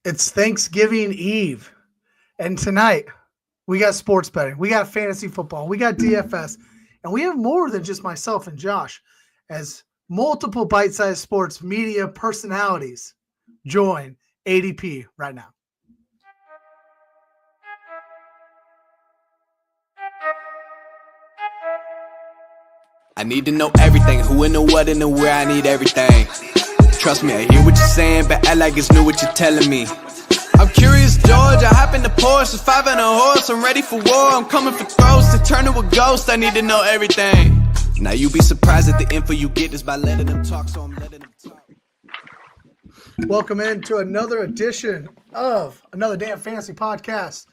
It's Thanksgiving Eve, and tonight we got sports betting, we got fantasy football, we got DFS, and we have more than just myself and Josh, as multiple bite-sized sports media personalities join ADP right now. I need to know everything, who and the what and the where, I need everything. Trust me, I hear what you're saying, but act like it's new what you're telling me. I'm curious, George, I hop in the Porsche, it's 5 and a horse, I'm ready for war, I'm coming for throats, to turn to a ghost, I need to know everything. Now you be surprised at the info you get just by letting them talk, so I'm letting them talk. Welcome into another edition of Another Damn Fantasy Podcast.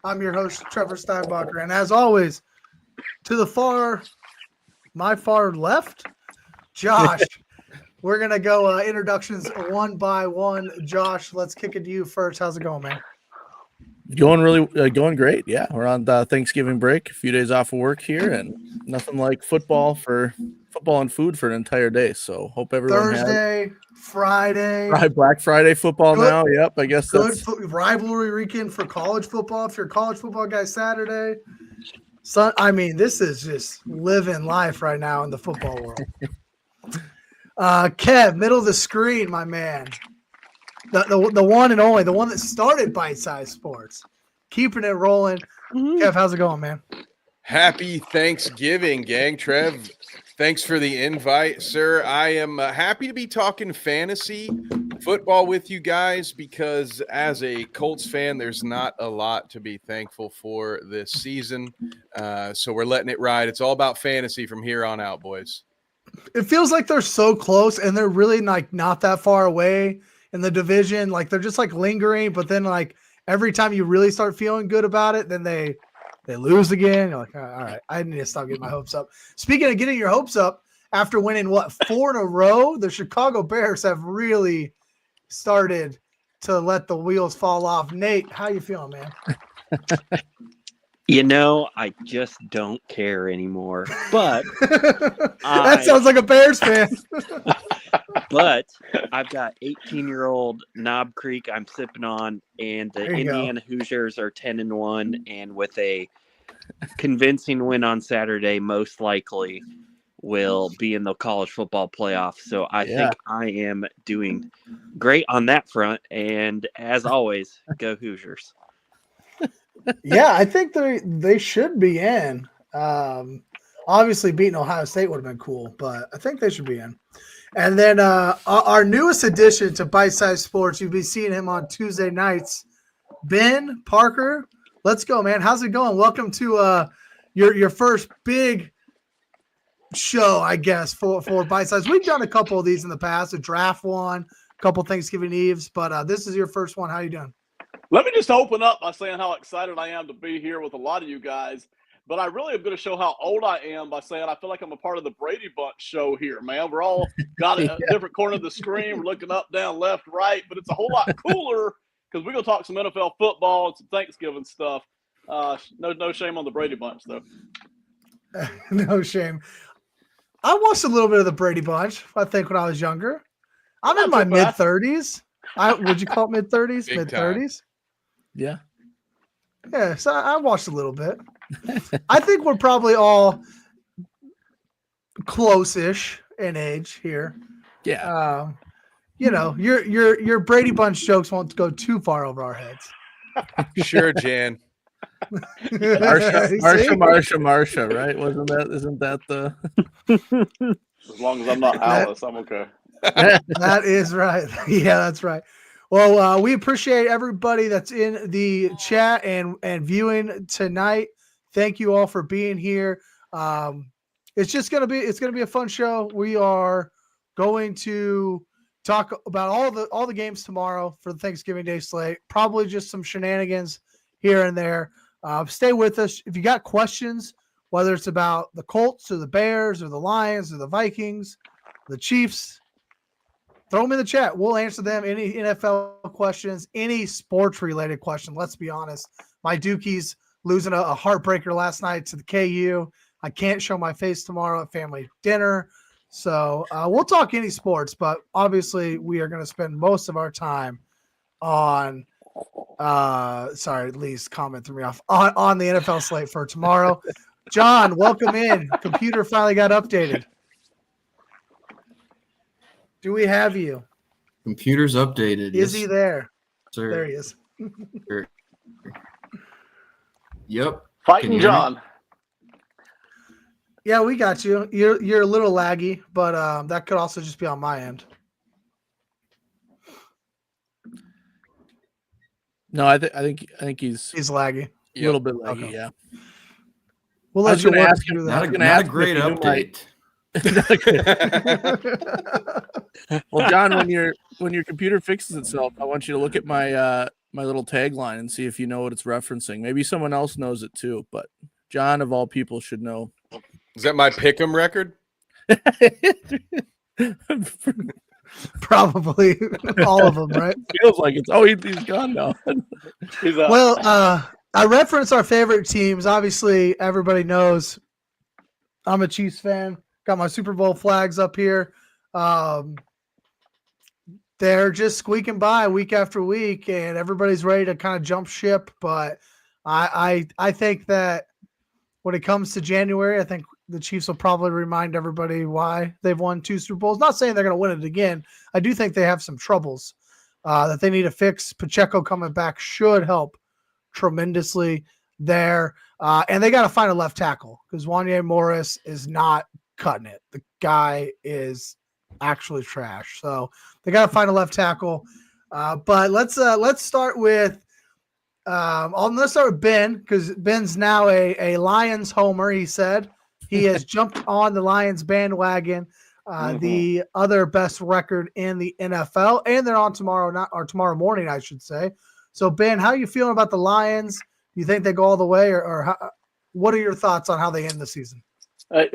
I'm your host, Trevor Steinbacher, and as always, to my far left, Josh. We're going to go introductions one by one. Josh, let's kick it to you first. How's it going, man? Going great. Yeah, we're on Thanksgiving break, a few days off of work here, and nothing like football and food for an entire day. So hope everyone Thursday, Friday, Black Friday football now. Yep, I guess that's rivalry weekend for college football. If you're a college football guy, Saturday. This is just living life right now in the football world. Kev, middle of the screen, my man. The one and only, the one that started Bite Size Sports. Keeping it rolling. Kev, how's it going, man? Happy Thanksgiving, gang. Trev, thanks for the invite, sir. I am happy to be talking fantasy football with you guys because as a Colts fan, there's not a lot to be thankful for this season. So we're letting it ride. It's all about fantasy from here on out, boys. It feels like they're so close and they're really not that far away in the division. Like they're just lingering, but then every time you really start feeling good about it, then they lose again. You're like, all right, I need to stop getting my hopes up. Speaking of getting your hopes up, after winning 4 in a row, the Chicago Bears have really started to let the wheels fall off. Nate, how you feeling, man? I just don't care anymore. But that sounds like a Bears fan. But I've got 18-year-old Knob Creek I'm sipping on, and the Indiana Hoosiers are 10-1, and with a convincing win on Saturday, most likely will be in the college football playoff. So I think I am doing great on that front. And as always, go Hoosiers. Yeah, I think they should be in. Obviously, beating Ohio State would have been cool, but I think they should be in. And then our newest addition to Bite Size Sports, you'll be seeing him on Tuesday nights. Ben Parker, let's go, man. How's it going? Welcome to your first big show, I guess, for Bite Size. We've done a couple of these in the past, a draft one, a couple Thanksgiving Eves, but this is your first one. How you doing? Let me just open up by saying how excited I am to be here with a lot of you guys. But I really am going to show how old I am by saying I feel like I'm a part of the Brady Bunch show here, man. We're all got a different corner of the screen. We're looking up, down, left, right. But it's a whole lot cooler because we're going to talk some NFL football and some Thanksgiving stuff. No shame on the Brady Bunch, though. No shame. I watched a little bit of the Brady Bunch, I think, when I was younger. I'm in my mid-30s. Would you call it mid-30s? Mid-30s? Yeah. Yeah, so I watched a little bit. I think we're probably all close-ish in age here. Yeah. Your Brady Bunch jokes won't go too far over our heads. Sure, Jan. Marsha, right? Isn't that the As long as I'm not Alice, I'm okay. That is right. Yeah, that's right. Well, we appreciate everybody that's in the chat and viewing tonight. Thank you all for being here. It's gonna be a fun show. We are going to talk about all the games tomorrow for the Thanksgiving Day slate. Probably just some shenanigans here and there. Stay with us. If you got questions, whether it's about the Colts or the Bears or the Lions or the Vikings, the Chiefs, throw them in the chat. We'll answer them. Any NFL questions, any sports-related question. Let's be honest. My Dukies losing a heartbreaker last night to the KU. I can't show my face tomorrow at family dinner. So we'll talk any sports, but obviously we are going to spend most of our time on sorry, Lee's comment threw me off on the NFL slate for tomorrow. John, welcome in. Computer finally got updated. Do we have you? Computer's updated. Is he there? Sir. There he is. Yep. Fighting John. Yeah, we got you. You're a little laggy, but that could also just be on my end. No, I think he's laggy. A little bit laggy. Okay. Yeah. We'll I let was you going to work ask through him. that. Not a great update. Well, John, when your computer fixes itself, I want you to look at my my little tagline and see if you know what it's referencing. Maybe someone else knows it too, but John of all people should know. Is that my Pick'em record? Probably all of them, right? Feels like it's. Oh, he's gone now. Well, I reference our favorite teams. Obviously, everybody knows I'm a Chiefs fan. Got my Super Bowl flags up here. They're just squeaking by week after week, and everybody's ready to kind of jump ship. But I think that when it comes to January, I think the Chiefs will probably remind everybody why they've won 2 Super Bowls. Not saying they're going to win it again. I do think they have some troubles that they need to fix. Pacheco coming back should help tremendously there. And they got to find a left tackle because Wanya Morris is not cutting it. The guy is actually trash. So they got to find a left tackle. But let's start with let's start with Ben, because Ben's now a Lions homer. He said he has jumped on the Lions bandwagon, the other best record in the NFL, and they're on tomorrow morning, I should say. So Ben, how are you feeling about the Lions? You think they go all the way, or what are your thoughts on how they end the season?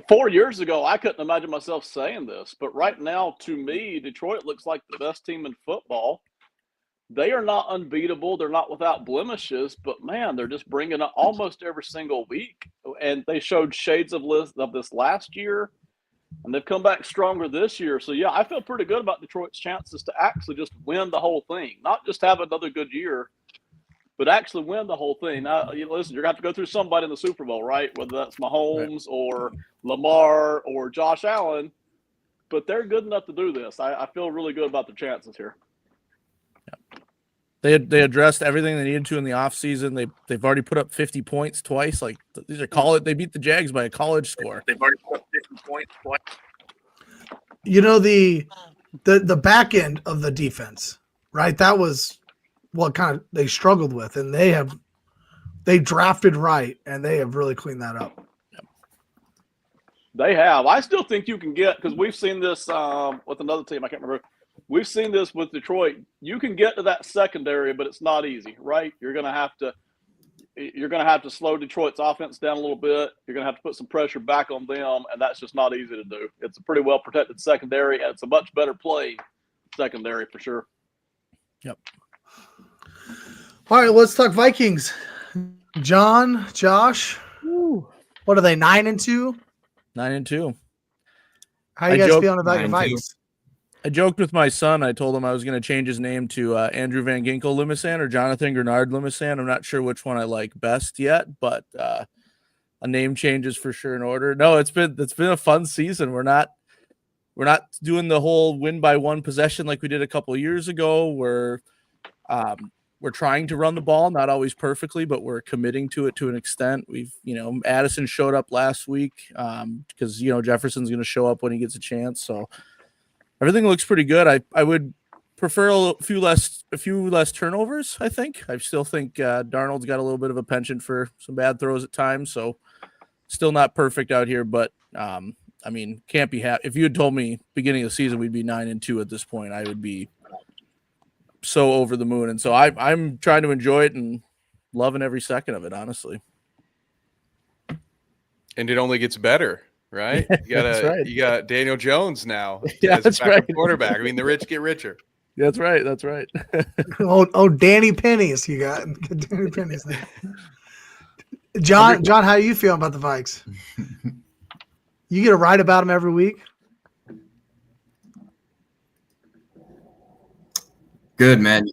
4 years ago, I couldn't imagine myself saying this, but right now, to me, Detroit looks like the best team in football. They are not unbeatable. They're not without blemishes, but man, they're just bringing it almost every single week. And they showed shades of this last year, and they've come back stronger this year. So yeah, I feel pretty good about Detroit's chances to actually just win the whole thing, not just have another good year, but actually win the whole thing. Now, listen, you're going to have to go through somebody in the Super Bowl, right? Whether that's Mahomes or Lamar or Josh Allen, but they're good enough to do this. I feel really good about their chances here. They addressed everything they needed to in the offseason. They've already put up 50 points twice. Like these are they beat the Jags by a college score. They've already put up 50 points twice. You know, the back end of the defense, right? That was what kind of they struggled with, and they drafted right, and they have really cleaned that up. They have. I still think you can get, because we've seen this with another team. I can't remember. We've seen this with Detroit. You can get to that secondary, but it's not easy, right? You're going to have to slow Detroit's offense down a little bit. You're going to have to put some pressure back on them, and that's just not easy to do. It's a pretty well protected secondary, and it's a much better play secondary for sure. Yep. All right, let's talk Vikings. John, Josh, what are they, 9-2? 9-2. How you guys feeling about your Vikes? I joked with my son. I told him I was going to change his name to Andrew Van Ginkel Limasan or Jonathan Grenard Limasan. I'm not sure which one I like best yet, but a name change is for sure in order. No, it's been a fun season. We're not doing the whole win by one possession like we did a couple of years ago. We're trying to run the ball, not always perfectly, but we're committing to it to an extent. Addison showed up last week because Jefferson's going to show up when he gets a chance. So everything looks pretty good. I would prefer a few less turnovers. I still think Darnold's got a little bit of a penchant for some bad throws at times. So still not perfect out here, but can't be happy. If you had told me beginning of the season we'd be 9-2 at this point, I would be so over the moon. And so I'm trying to enjoy it and loving every second of it, honestly. And it only gets better, right? You got Daniel Jones now as that's backup right. quarterback. I mean, the rich get richer. That's right. oh, Danny Pennies, you got Danny Pennies there. John, how are you feeling about the Vikes? You get to write about them every week? Good, man.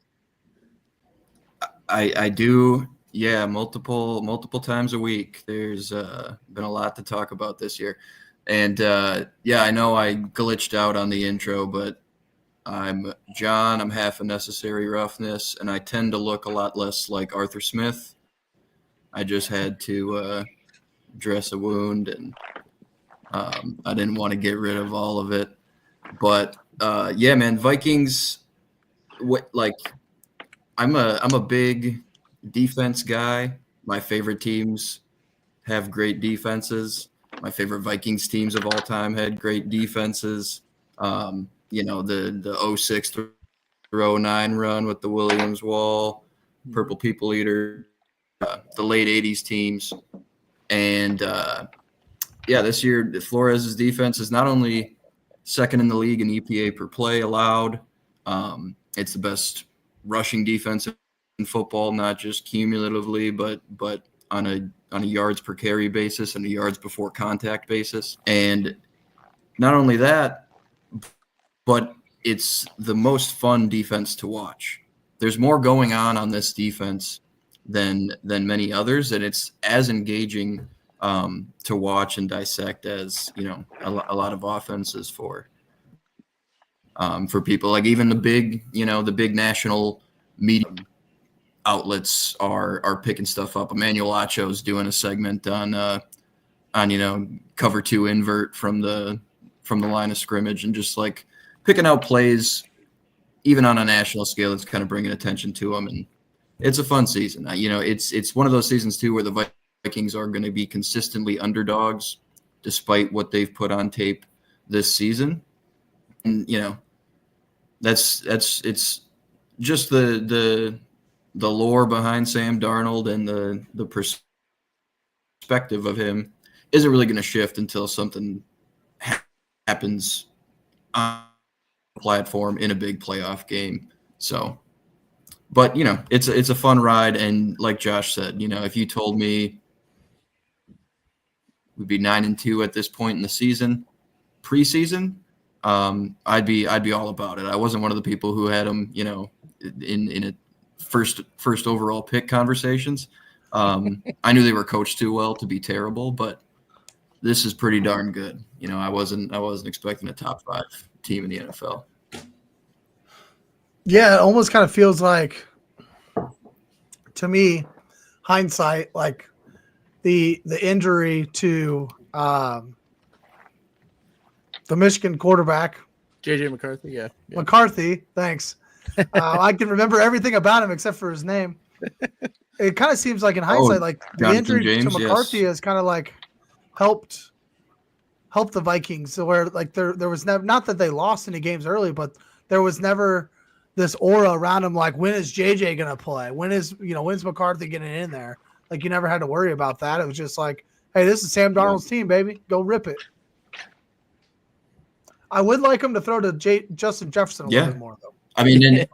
I do. Yeah, multiple times a week. There's been a lot to talk about this year. And yeah, I know I glitched out on the intro, but I'm John. I'm half a necessary roughness, and I tend to look a lot less like Arthur Smith. I just had to dress a wound, and I didn't want to get rid of all of it. But yeah, man, Vikings. I'm a big defense guy. My favorite teams have great defenses. My favorite Vikings teams of all time had great defenses. The 06 through 09 run with the Williams Wall, Purple People Eater, the late 80s teams. And yeah, this year, Flores' defense is not only second in the league in EPA per play allowed, it's the best rushing defense in football, not just cumulatively, but on a yards per carry basis and a yards before contact basis. And not only that, but it's the most fun defense to watch. There's more going on this defense than many others, and it's as engaging to watch and dissect as a lot of offenses for people. Like even the big national media outlets are picking stuff up. Emmanuel Acho's doing a segment on cover 2 invert from the line of scrimmage, and just like picking out plays even on a national scale that's kind of bringing attention to them. And it's a fun season. It's one of those seasons too where the Vikings are going to be consistently underdogs despite what they've put on tape this season. And it's just the lore behind Sam Darnold and the perspective of him isn't really going to shift until something happens on the platform in a big playoff game. So, but it's a fun ride, and like Josh said, if you told me we'd be 9-2 at this point in the season, preseason, I'd be all about it. I wasn't one of the people who had them, in a first overall pick conversations. I knew they were coached too well to be terrible, but this is pretty darn good. I wasn't expecting a top 5 team in the NFL. Yeah, it almost kind of feels like, to me, hindsight, like the injury to the Michigan quarterback, JJ McCarthy. Yeah. McCarthy. Thanks. I can remember everything about him except for his name. It kind of seems like in hindsight, like the injury to McCarthy has kind of like helped the Vikings. So where like there was never, not that they lost any games early, but there was never this aura around him. Like, when is JJ going to play? When's McCarthy getting in there? Like, you never had to worry about that. It was just like, hey, this is Sam Darnold's team, baby. Go rip it. I would like him to throw to Justin Jefferson a little bit more, though. I mean,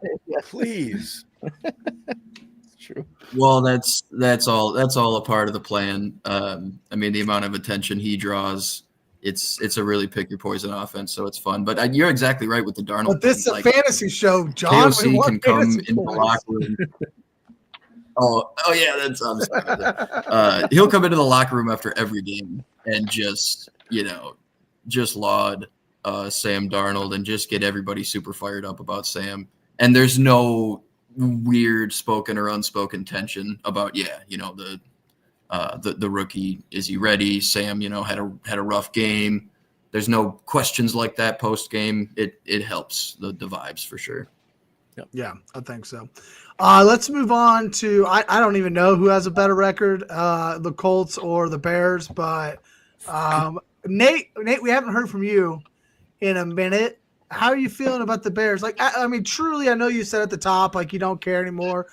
Please. It's true. Well, that's all a part of the plan. I mean, the amount of attention he draws, it's a really pick your poison offense, so it's fun. But you're exactly right with the Darnold. But this is a fantasy show, John. KOC can come into the locker room. Oh yeah, that's I'm sorry. He'll come into the locker room after every game and just laud Sam Darnold and just get everybody super fired up about Sam. And there's no weird spoken or unspoken tension about the rookie, is he ready? Sam had a rough game. There's no questions like that post game. It helps the vibes for sure. Yeah, I think so. Let's move on to I don't even know who has a better record, the Colts or the Bears, but Nate, we haven't heard from you in a minute. How are you feeling about the Bears? Like, I mean, truly, I know you said at the top, like, you don't care anymore,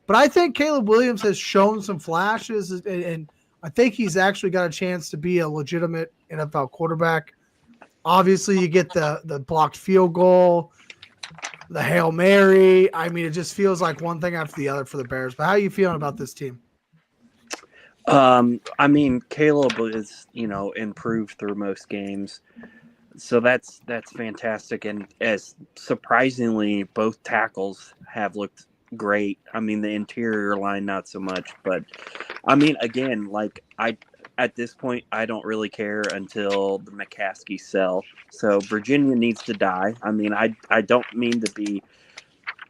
but I think Caleb Williams has shown some flashes, and I think he's actually got a chance to be a legitimate NFL quarterback. Obviously, you get the blocked field goal, the Hail Mary. I mean, it just feels like one thing after the other for the Bears. But how are you feeling about this team? I mean, Caleb is, improved through most games. So that's fantastic. And as surprisingly, both tackles have looked great. I mean, the interior line, not so much. But, I mean, again, like, at this point, I don't really care until the McCaskey sell. So Virginia needs to die. I mean, I don't mean to be.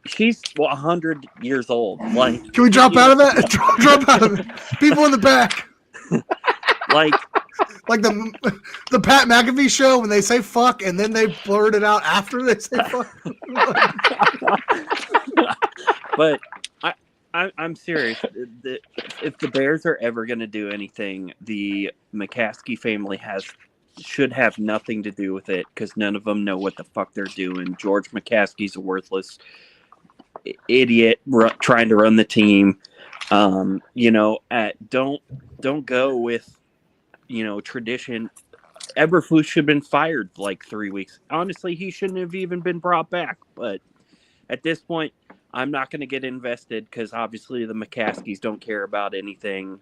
She's 100 years old. Like, Can we drop out of that? Drop out of it. People in the back. like the Pat McAfee show when they say fuck and then they blurt it out after they say fuck. But I'm serious. If the Bears are ever going to do anything, the McCaskey family should have nothing to do with it because none of them know what the fuck they're doing. George McCaskey's a worthless idiot trying to run the team. Don't go with tradition. Eberflus should have been fired like 3 weeks. Honestly, he shouldn't have even been brought back. But at this point, I'm not going to get invested because obviously the McCaskies don't care about anything,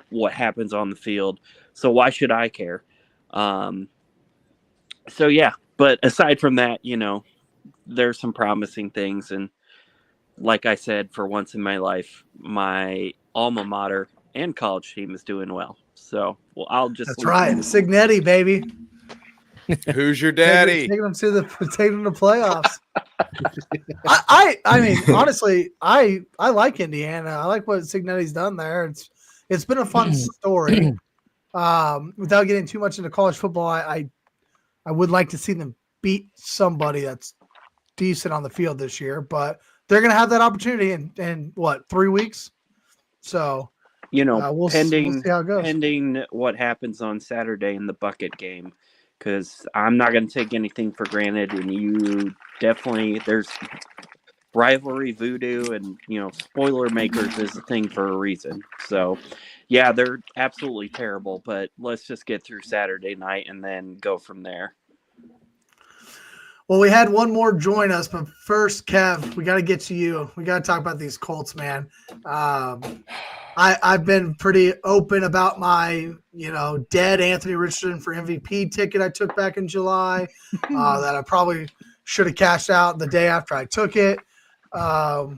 what happens on the field. So why should I care? So yeah, but aside from that, there's some promising things. And like I said, for once in my life, my alma mater and college team is doing well. So, I'll just. That's right. Signetti, baby. Who's your daddy? Taking them to the playoffs. I mean, honestly, I like Indiana. I like what Signetti's done there. It's been a fun story. Without getting too much into college football, I would like to see them beat somebody that's decent on the field this year, but they're going to have that opportunity in 3 weeks. So, we'll see how it goes. Pending what happens on Saturday in the bucket game, because I'm not going to take anything for granted, and you definitely there's rivalry voodoo, and spoiler makers is a thing for a reason. So, yeah, they're absolutely terrible, but let's just get through Saturday night and then go from there. Well, we had one more join us, but first, Kev, we got to get to you. We got to talk about these Colts, man. I've been pretty open about my, dead Anthony Richardson for MVP ticket I took back in July that I probably should have cashed out the day after I took it. I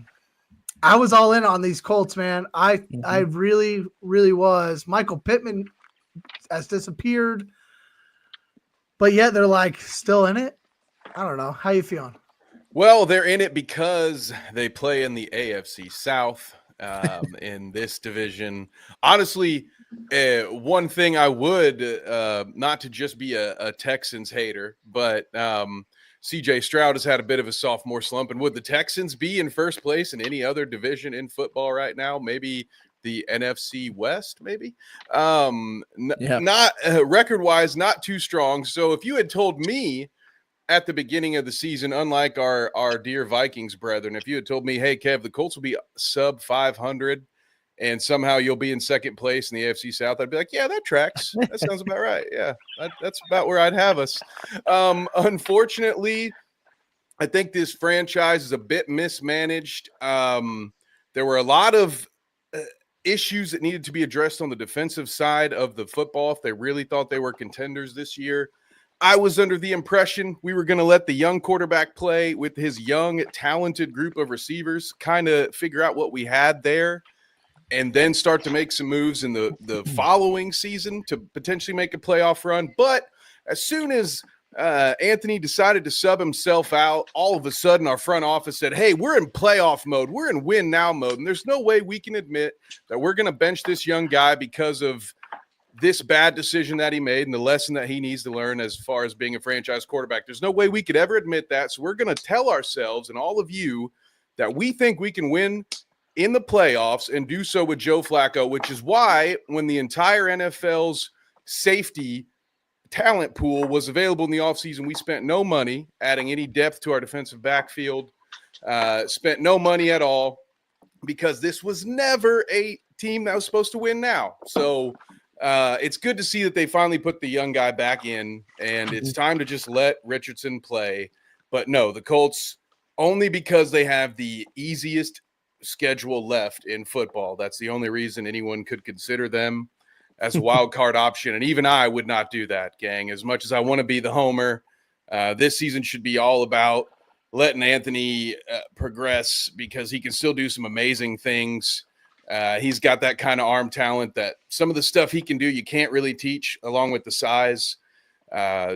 was all in on these Colts, man. I really, really was. Michael Pittman has disappeared, but yet they're like still in it. I don't know. How you feeling? Well, they're in it because they play in the AFC South in this division. Honestly, one thing I would, not to just be a Texans hater, but CJ Stroud has had a bit of a sophomore slump. And would the Texans be in first place in any other division in football right now? Maybe the NFC West, maybe? Not record-wise, not too strong. So if you had told me at the beginning of the season, unlike our dear Vikings brethren, if you had told me, hey, Kev, the Colts will be sub 500 and somehow you'll be in second place in the AFC South, I'd be like, yeah, that tracks. That sounds about right. Yeah, that's about where I'd have us. Unfortunately, I think this franchise is a bit mismanaged. There were a lot of issues that needed to be addressed on the defensive side of the football if they really thought they were contenders this year. I was under the impression we were going to let the young quarterback play with his young, talented group of receivers, kind of figure out what we had there, and then start to make some moves in the following season to potentially make a playoff run. But as soon as Anthony decided to sub himself out, all of a sudden our front office said, hey, we're in playoff mode. We're in win now mode. And there's no way we can admit that we're going to bench this young guy because of this bad decision that he made and the lesson that he needs to learn as far as being a franchise quarterback. There's no way we could ever admit that. So we're going to tell ourselves and all of you that we think we can win in the playoffs and do so with Joe Flacco, which is why when the entire NFL's safety talent pool was available in the offseason, we spent no money adding any depth to our defensive backfield, spent no money at all, because this was never a team that was supposed to win now. So it's good to see that they finally put the young guy back in, and it's time to just let Richardson play. But no, the Colts, only because they have the easiest schedule left in football. That's the only reason anyone could consider them as a wild card option. And even I would not do that, gang. As much as I want to be the homer, this season should be all about letting Anthony progress because he can still do some amazing things. He's got that kind of arm talent that some of the stuff he can do, you can't really teach along with the size.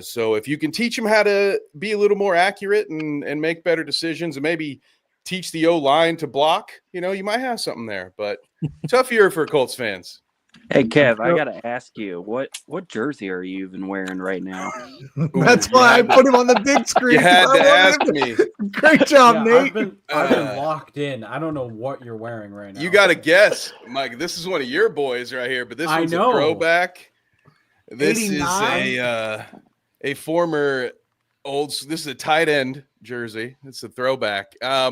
So if you can teach him how to be a little more accurate and make better decisions and maybe teach the O-line to block, you might have something there. But tough year for Colts fans. Hey, Kev, I got to ask you, what jersey are you even wearing right now? That's why I put him on the big screen. You had to ask me. Great job, Nate. I've been locked in. I don't know what you're wearing right now. You got to guess, Mike. This is one of your boys right here, but this one's a throwback. This 89? is a former this is a tight end jersey. It's a throwback. I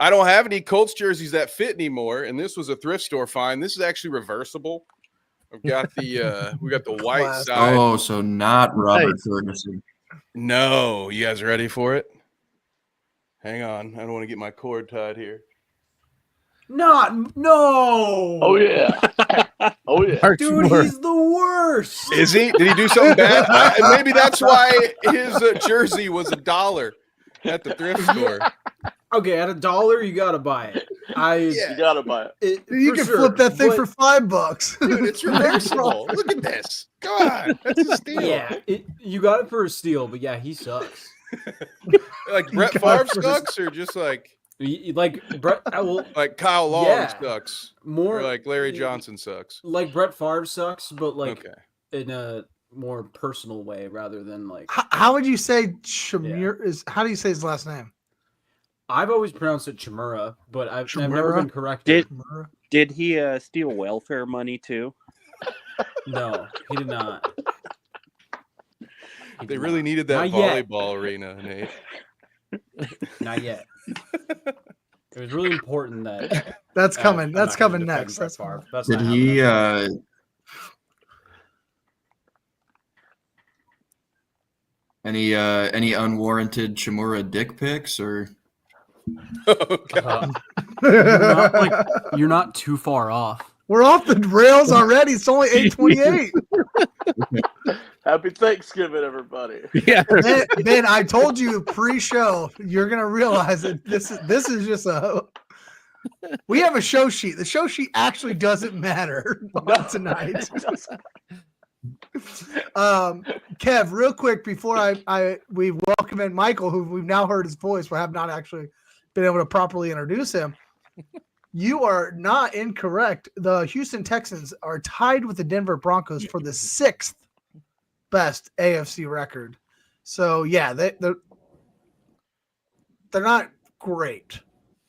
don't have any Colts jerseys that fit anymore, and this was a thrift store find. This is actually reversible. I've got we got the white side. Oh, so not Robert Ferguson. No, you guys ready for it? Hang on, I don't want to get my cord tied here. No. Oh yeah. Oh yeah. Dude, he's the worst. Is he? Did he do something bad? Maybe that's why his jersey was $1 at the thrift store. Okay, at $1, you gotta buy it. You gotta buy it. You can flip that thing for $5. Dude, it's reversible. Look at this. God, that's a steal. Yeah, you got it for a steal, but yeah, he sucks. Like Brett Favre sucks, or just like Brett? Like Kyle Long sucks, more or like Larry Johnson sucks. Like Brett Favre sucks, but in a more personal way rather than like. How would you say Shamir is? How do you say his last name? I've always pronounced it Chimura, but I've never been corrected. Did he steal welfare money too? No, he did not. They really needed that volleyball arena, Nate. Not yet. It was really important that. That's coming. That's coming next. That's far. Did he? Any unwarranted Shimura dick pics or? Oh, God. You're not too far off. We're off the rails already. It's only 8:28. Happy Thanksgiving, everybody. Yeah. Ben, I told you pre-show, you're gonna realize that this is just we have a show sheet. The show sheet actually doesn't matter tonight. Kev, real quick before we welcome in Michael, who we've now heard his voice, but have not actually been able to properly introduce him. You are not incorrect. The Houston Texans are tied with the Denver Broncos for the 6th best AFC record. So yeah, they're not great.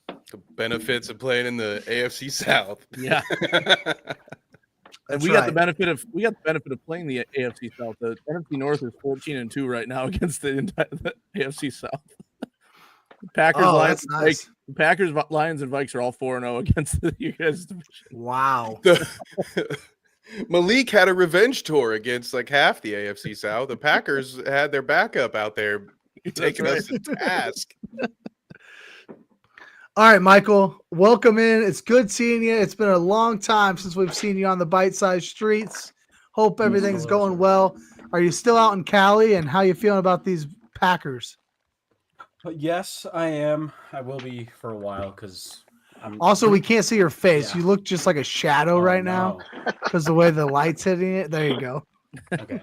The benefits of playing in the AFC South. Yeah. And we got the benefit of playing the AFC South. The NFC North is 14-2 right now against the AFC South. Packers, Lions, nice. Packers, Lions, and Vikes are all 4-0 against you guys' division. Wow. Malik had a revenge tour against like half the AFC South. The Packers had their backup out there taking us to task. All right, Michael, welcome in. It's good seeing you. It's been a long time since we've seen you on the bite-sized streets. Hope everything's going well. Are you still out in Cali, and how you feeling about these Packers? Yes, I am. I will be for a while because I'm. Also, we can't see your face. Yeah. You look just like a shadow right now because the way the light's hitting it. There you go. Okay.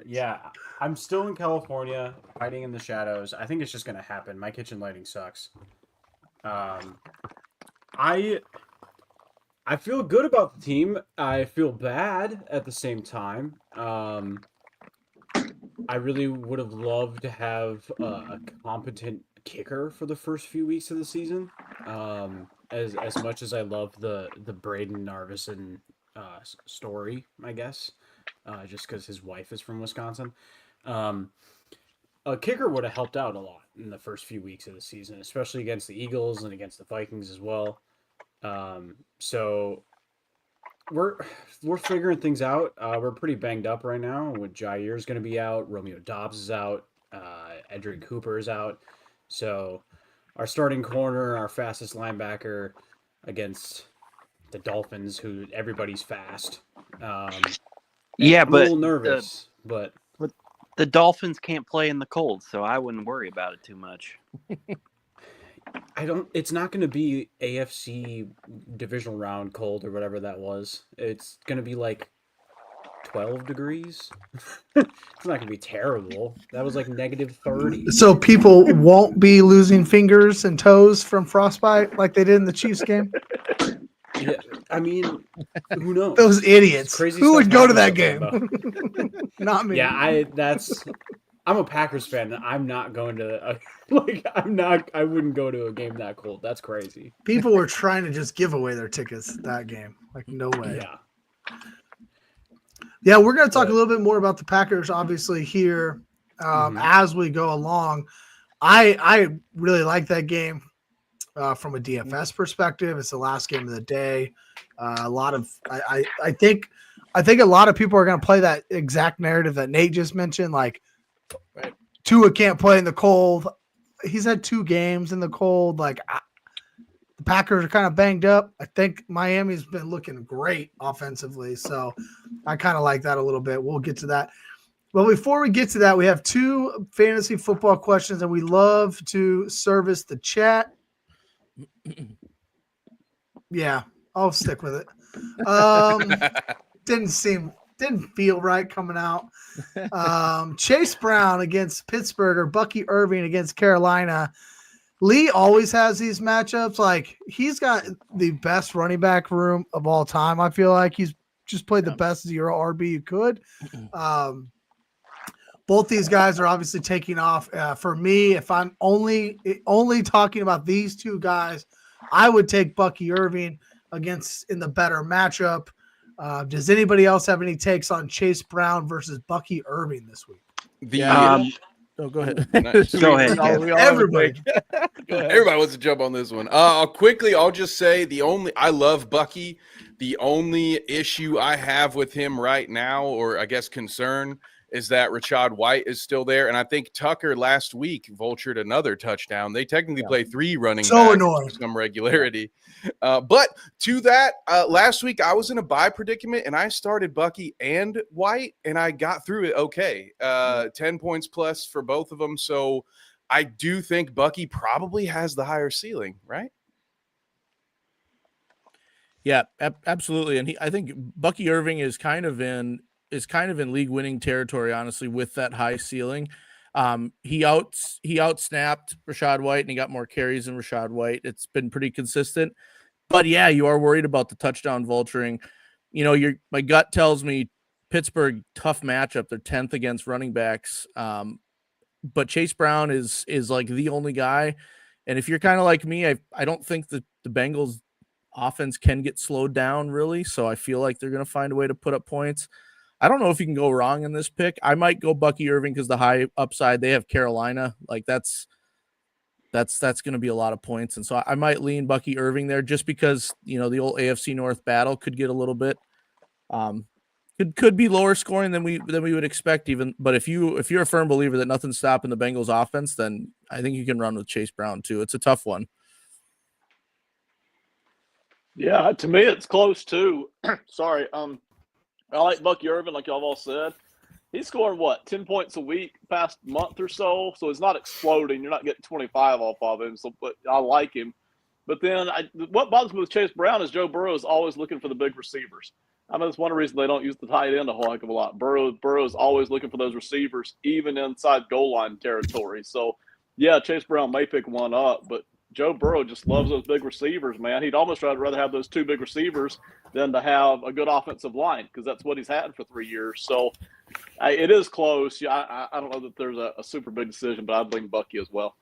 Yeah, I'm still in California, hiding in the shadows. I think it's just gonna happen. My kitchen lighting sucks. I feel good about the team. I feel bad at the same time. I really would have loved to have a competent kicker for the first few weeks of the season. As much as I love the Braden Narvison story, I guess, just because his wife is from Wisconsin. A kicker would have helped out a lot in the first few weeks of the season, especially against the Eagles and against the Vikings as well. So we're figuring things out. We're pretty banged up right now. With Jair's going to be out, Romeo Dobbs is out, Edric Cooper is out. So our starting corner, our fastest linebacker against the Dolphins, who everybody's fast. Yeah, I'm a little nervous, but The Dolphins can't play in the cold, so I wouldn't worry about it too much. It's not going to be AFC divisional round cold or whatever that was. It's going to be like 12 degrees. It's not going to be terrible. That was like negative 30. So people won't be losing fingers and toes from frostbite like they did in the Chiefs game. Yeah, I mean, who knows? Those idiots. Crazy Who stuff would go to that happens game? up Not me. Yeah, I'm a Packers fan. I'm not going to I wouldn't go to a game that cold. That's crazy. People were trying to just give away their tickets that game. Like, no way. Yeah, we're going to talk a little bit more about the Packers, obviously, here as we go along. I really like that game from a DFS perspective. It's the last game of the day. I think a lot of people are going to play that exact narrative that Nate just mentioned. Like, Tua can't play in the cold. He's had 2 games in the cold. Like, the Packers are kind of banged up. I think Miami's been looking great offensively. So I kind of like that a little bit. We'll get to that. But before we get to that, we have 2 fantasy football questions, and we love to service the chat. Yeah, I'll stick with it. Didn't feel right coming out. Chase Brown against Pittsburgh or Bucky Irving against Carolina. Lee always has these matchups. Like, he's got the best running back room of all time. I feel like he's just played the best 0 RB you could. Both these guys are obviously taking off. For me, if I'm only talking about these 2 guys, I would take Bucky Irving in the better matchup. Does anybody else have any takes on Chase Brown versus Bucky Irving this week? Go ahead. Go ahead. Everybody. Go ahead. Everybody wants to jump on this one. I'll just say I love Bucky. The only issue I have with him right now, or I guess concern, is that Rachaad White is still there. And I think Tucker last week vultured another touchdown. They technically play 3 running backs with some regularity. But to that, last week I was in a bye predicament and I started Bucky and White and I got through it okay. 10 points plus for both of them. So I do think Bucky probably has the higher ceiling, right? Yeah, absolutely. And I think Bucky Irving is kind of in league winning territory, honestly, with that high ceiling. He outsnapped Rachaad White and he got more carries than Rachaad White. It's been pretty consistent. But yeah, you are worried about the touchdown vulturing. You know, my gut tells me Pittsburgh, tough matchup. They're 10th against running backs. But Chase Brown is like the only guy. And if you're kind of like me, I don't think the Bengals offense can get slowed down really. So I feel like they're going to find a way to put up points. I don't know if you can go wrong in this pick. I might go Bucky Irving because the high upside, they have Carolina. Like that's going to be a lot of points. And so I might lean Bucky Irving there just because, you know, the old AFC North battle could get a little bit, could be lower scoring than we would expect even. But if you're a firm believer that nothing's stopping the Bengals offense, then I think you can run with Chase Brown too. It's a tough one. Yeah, to me, it's close too. Sorry. I like Bucky Irvin, like y'all all said. He's scoring, 10 points a week past month or so. So it's not exploding. You're not getting 25 off of him. So, but I like him. But then what bothers me with Chase Brown is Joe Burrow is always looking for the big receivers. I mean, that's one reason they don't use the tight end a whole heck of a lot. Burrow is always looking for those receivers, even inside goal line territory. So, yeah, Chase Brown may pick one up, but Joe Burrow just loves those big receivers, man. He'd almost rather have those 2 big receivers than to have a good offensive line because that's what he's had for 3 years. So it is close. Yeah, I don't know that there's a super big decision, but I'd lean Bucky as well.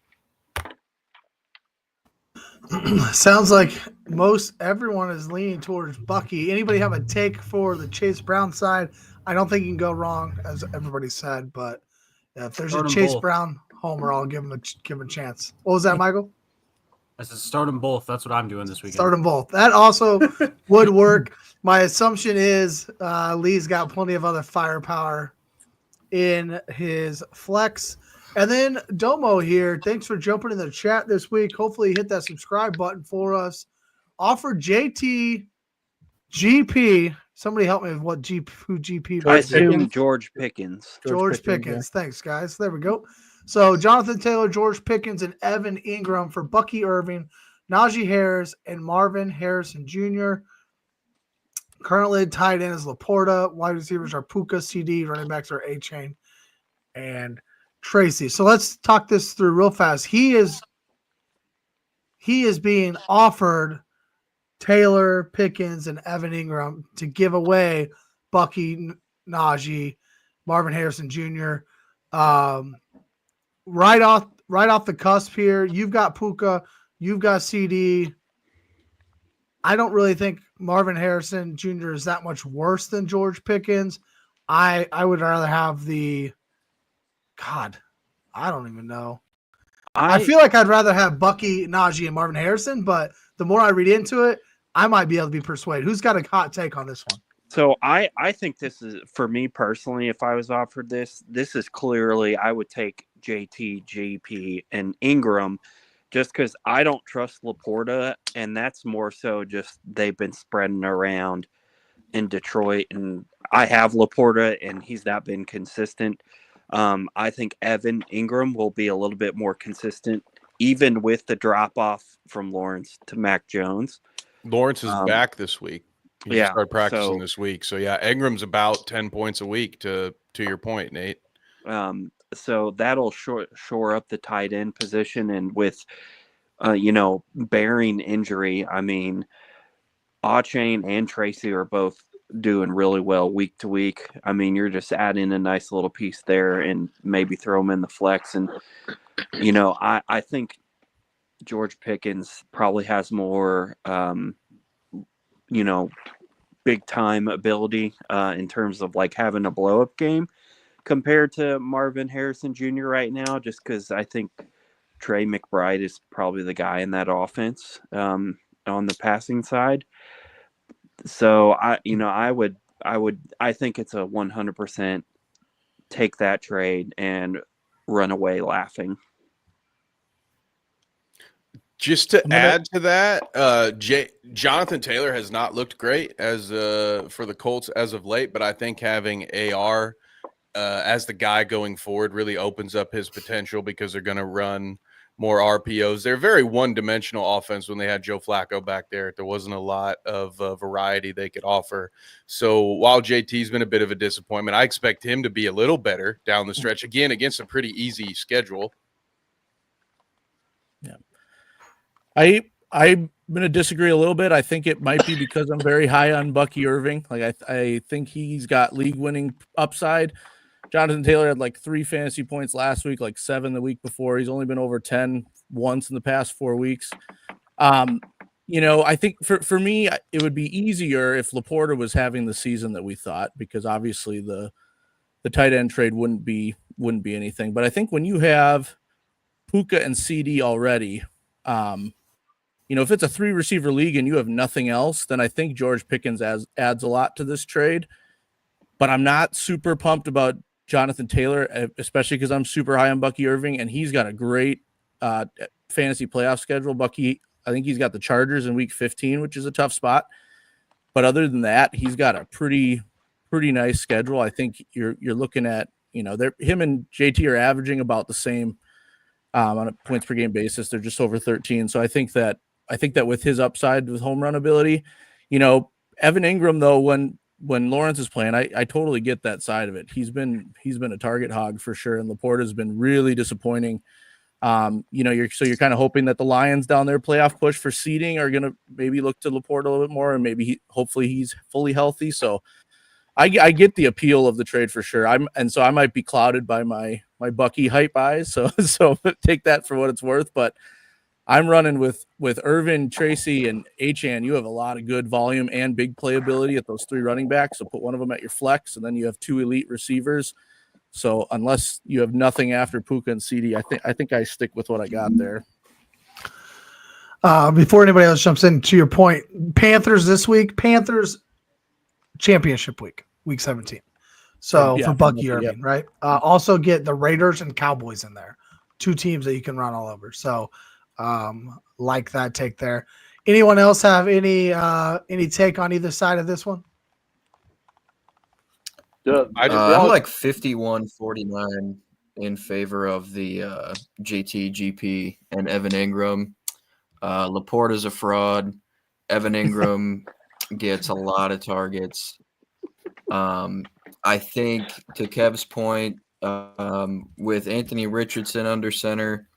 Sounds like most everyone is leaning towards Bucky. Anybody have a take for the Chase Brown side? I don't think you can go wrong, as everybody said, but if there's a Chase Brown homer, I'll give him a chance. What was that, Michael? I said start them both. That's what I'm doing this weekend. Start them both. That also would work. My assumption is Lee's got plenty of other firepower in his flex. And then Domo here, thanks for jumping in the chat this week. Hopefully you hit that subscribe button for us. Offer JT GP Somebody help me with what who GP. I George assume Pickens. George Pickens. George Pickens. Thanks, guys. There we go. So Jonathan Taylor, George Pickens, and Evan Ingram for Bucky Irving, Najee Harris, and Marvin Harrison Jr. Currently tied in as Laporta. Wide receivers are Puka, CD. Running backs are A-Chain and Tracy. So let's talk this through real fast. He is being offered Taylor, Pickens, and Evan Ingram to give away Bucky, Najee, Marvin Harrison Jr. Right off the cusp here, you've got Puka, you've got CD. I don't really think Marvin Harrison Jr. is that much worse than George Pickens. I would rather have I don't even know. I feel like I'd rather have Bucky, Najee, and Marvin Harrison, but the more I read into it, I might be able to be persuaded. Who's got a hot take on this one? So I think this is, for me personally, if I was offered this is clearly I would take JT, GP, and Ingram just because I don't trust Laporta, and that's more so just they've been spreading around in Detroit, and I have Laporta, and he's not been consistent. I think Evan Ingram will be a little bit more consistent, even with the drop-off from Lawrence to Mac Jones. Lawrence is back this week. He just started practicing this week. So, yeah, Ingram's about 10 points a week to your point, Nate. So that'll shore up the tight end position. And with, bearing injury, I mean, A-Chain and Tracy are both doing really well week to week. I mean, you're just adding a nice little piece there and maybe throw them in the flex. And, I think George Pickens probably has more, big time ability in terms of like having a blow up game compared to Marvin Harrison Jr. right now, just because I think Trey McBride is probably the guy in that offense on the passing side. So I think it's a 100% take that trade and run away laughing. Just to add to that, Jonathan Taylor has not looked great as for the Colts as of late, but I think having AR as the guy going forward really opens up his potential because they're going to run more RPOs. They're very one-dimensional offense when they had Joe Flacco back there. There wasn't a lot of variety they could offer. So while JT's been a bit of a disappointment, I expect him to be a little better down the stretch, again, against a pretty easy schedule. Yeah. I'm going to disagree a little bit. I think it might be because I'm very high on Bucky Irving. Like I think he's got league-winning upside. Jonathan Taylor had like 3 fantasy points last week, like 7 the week before. He's only been over 10 once in the past 4 weeks. I think for me, it would be easier if Laporta was having the season that we thought, because obviously the tight end trade wouldn't be anything. But I think when you have Puka and CD already, if it's a 3 receiver league and you have nothing else, then I think George Pickens adds a lot to this trade. But I'm not super pumped about Jonathan Taylor, especially because I'm super high on Bucky Irving, and he's got a great fantasy playoff schedule. Bucky, I think he's got the Chargers in week 15, which is a tough spot. But other than that, he's got a pretty nice schedule. I think you're looking at, him and JT are averaging about the same on a points per game basis. They're just over 13. So I think that with his upside with home run ability, Evan Ingram, though, when Lawrence is playing, I totally get that side of it. He's been a target hog for sure, and Laporta has been really disappointing. You're kind of hoping that the Lions down their playoff push for seeding are going to maybe look to Laporta a little bit more, and maybe hopefully he's fully healthy. So I get the appeal of the trade for sure. So I might be clouded by my Bucky hype eyes. So take that for what it's worth, but I'm running with Irvin, Tracy, and A-Chan. You have a lot of good volume and big playability at those 3 running backs. So put one of them at your flex, and then you have 2 elite receivers. So unless you have nothing after Puka and CD, I think I stick with what I got there. Before anybody else jumps in, to your point, Panthers this week, Panthers championship week 17. So for Bucky Irving, right? Also get the Raiders and Cowboys in there, 2 teams that you can run all over. So like that take there. Anyone else have any take on either side of this one? I'm like 51-49 in favor of the JT, GP, and Evan Ingram. Laporta's a fraud. Evan Ingram gets a lot of targets. I think, to Kev's point, with Anthony Richardson under center,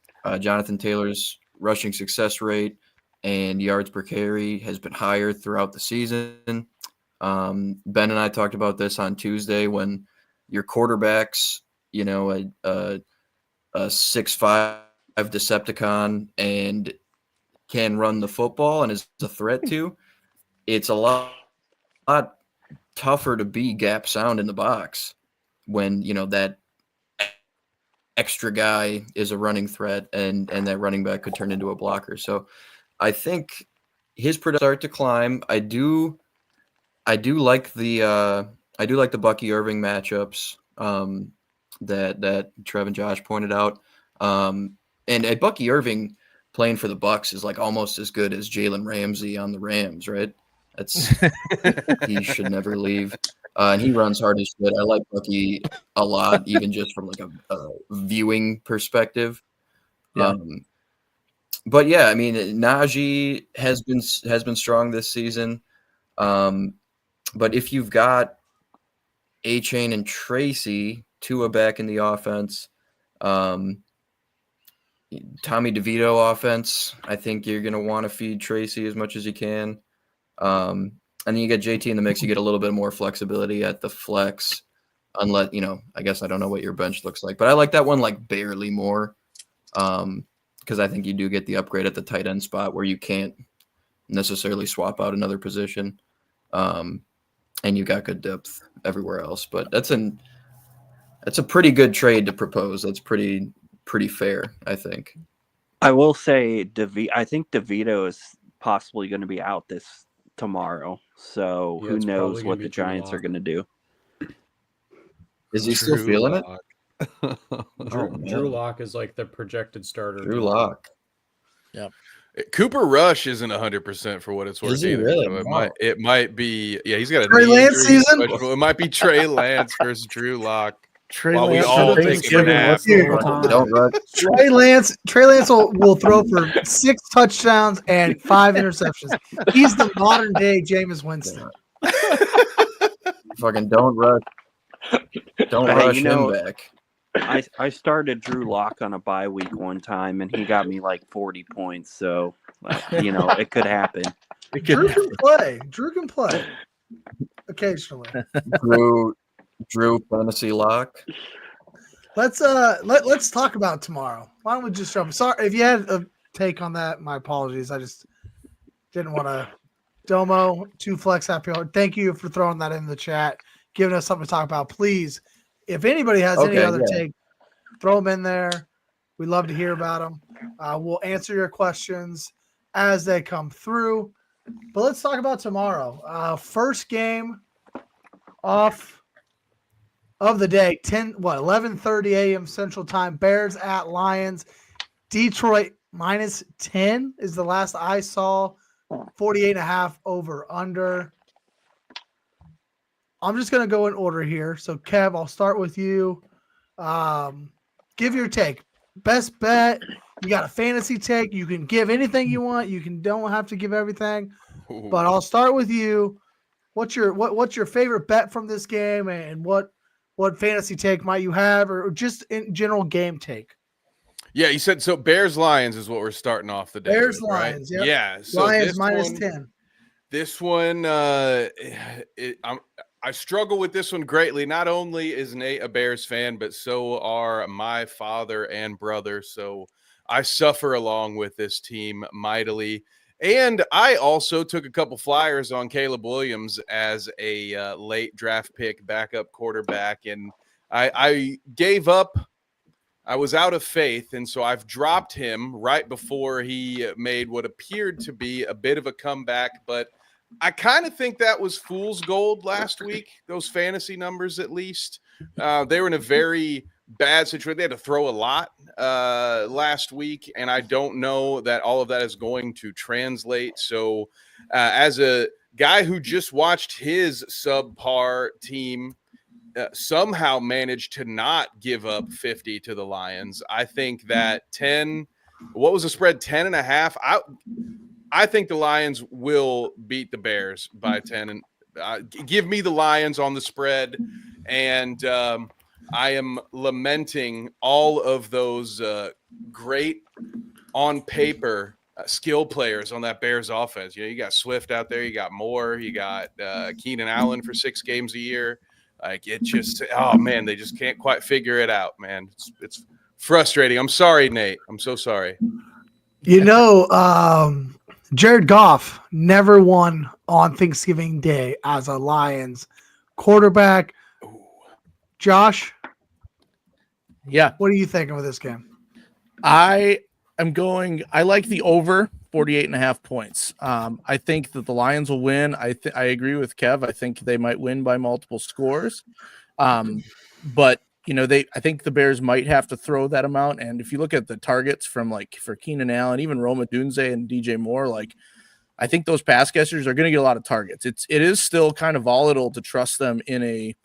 Jonathan Taylor's rushing success rate and yards per carry has been higher throughout the season. Ben and I talked about this on Tuesday when your quarterback's, a 6'5" Decepticon and can run the football and is a threat to, it's a lot tougher to be gap sound in the box when, that extra guy is a running threat and that running back could turn into a blocker. So I think his production start to climb. I do like the Bucky Irving matchups that Trev and Josh pointed out. And Bucky Irving playing for the Bucks is like almost as good as Jalen Ramsey on the Rams, right? He should never leave. And he runs hard as shit. I like Bucky a lot, even just from like a viewing perspective. Yeah. But yeah, I mean, Najee has been strong this season. But if you've got A-Chain and Tracy, Tua back in the offense, Tommy DeVito offense, I think you're going to want to feed Tracy as much as you can. And then you get JT in the mix, you get a little bit more flexibility at the flex, unless, I guess I don't know what your bench looks like. But I like that one like barely more because I think you do get the upgrade at the tight end spot where you can't necessarily swap out another position. And you got good depth everywhere else. But that's a pretty good trade to propose. That's pretty fair, I think. I will say I think DeVito is possibly going to be out tomorrow. So who knows what the Giants are going to do. Is he still feeling it? Drew Lock is like the projected starter. Drew Lock. Yeah. Cooper Rush isn't 100% for what it's worth either. Really? So it might be. Yeah, he's got a Trey knee Lance injury, season? It might be Trey Lance versus Drew Lock. Trey While we Lance all for take a nap. Don't rush. Trey Lance will throw for 6 touchdowns and 5 interceptions. He's the modern day Jameis Winston. Fucking don't rush. Don't rush him back. I started Drew Lock on a bye week one time, and he got me like 40 points. So, it could happen. Drew can play occasionally. Drew fantasy lock. Let's talk about tomorrow. Why don't we just jump? Sorry if you had a take on that. My apologies. I just didn't want to. Domo 2Flex happy hour. Thank you for throwing that in the chat, giving us something to talk about. Please, if anybody has any other take, throw them in there. We'd love to hear about them. We'll answer your questions as they come through. But let's talk about tomorrow. First game off of the day, 11:30 a.m. Central Time. Bears at Lions. Detroit -10 is the last I saw. 48.5 over under. I'm just going to go in order here. So, Kev, I'll start with you. Give your take. Best bet. You got a fantasy take. You can give anything you want. Don't have to give everything. Ooh. But I'll start with you. What's your favorite bet from this game, and what fantasy take might you have, or just in general game take? Yeah, you said so. Bears Lions is what we're starting off the day. Bears with, right? Lions, yep. Yeah. So Lions -10. This one, I struggle with this one greatly. Not only is Nate a Bears fan, but so are my father and brother. So I suffer along with this team mightily. And I also took a couple flyers on Caleb Williams as a late draft pick backup quarterback. And I gave up. I was out of faith. And so I've dropped him right before he made what appeared to be a bit of a comeback. But I kind of think that was fool's gold last week, those fantasy numbers at least. They were in a very bad situation. They had to throw a lot last week, and I don't know that all of that is going to translate. So as a guy who just watched his subpar team somehow managed to not give up 50 to the Lions. I think that 10, what was the spread? 10.5. I think the Lions will beat the Bears by 10, and give me the Lions on the spread. And I am lamenting all of those great on paper skill players on that Bears offense. You got Swift out there, you got Moore, you got Keenan Allen for 6 games a year. Like, it just, oh man, they just can't quite figure it out, man. It's frustrating. I'm sorry, Nate. I'm so sorry. Jared Goff never won on Thanksgiving Day as a Lions quarterback. Josh? Yeah. What are you thinking of this game? I like the over 48.5 points. I think that the Lions will win. I agree with Kev. I think they might win by multiple scores. But I think the Bears might have to throw that amount. And if you look at the targets for Keenan Allen, even Roma Dunze and DJ Moore, I think those pass catchers are going to get a lot of targets. It is still kind of volatile to trust them in a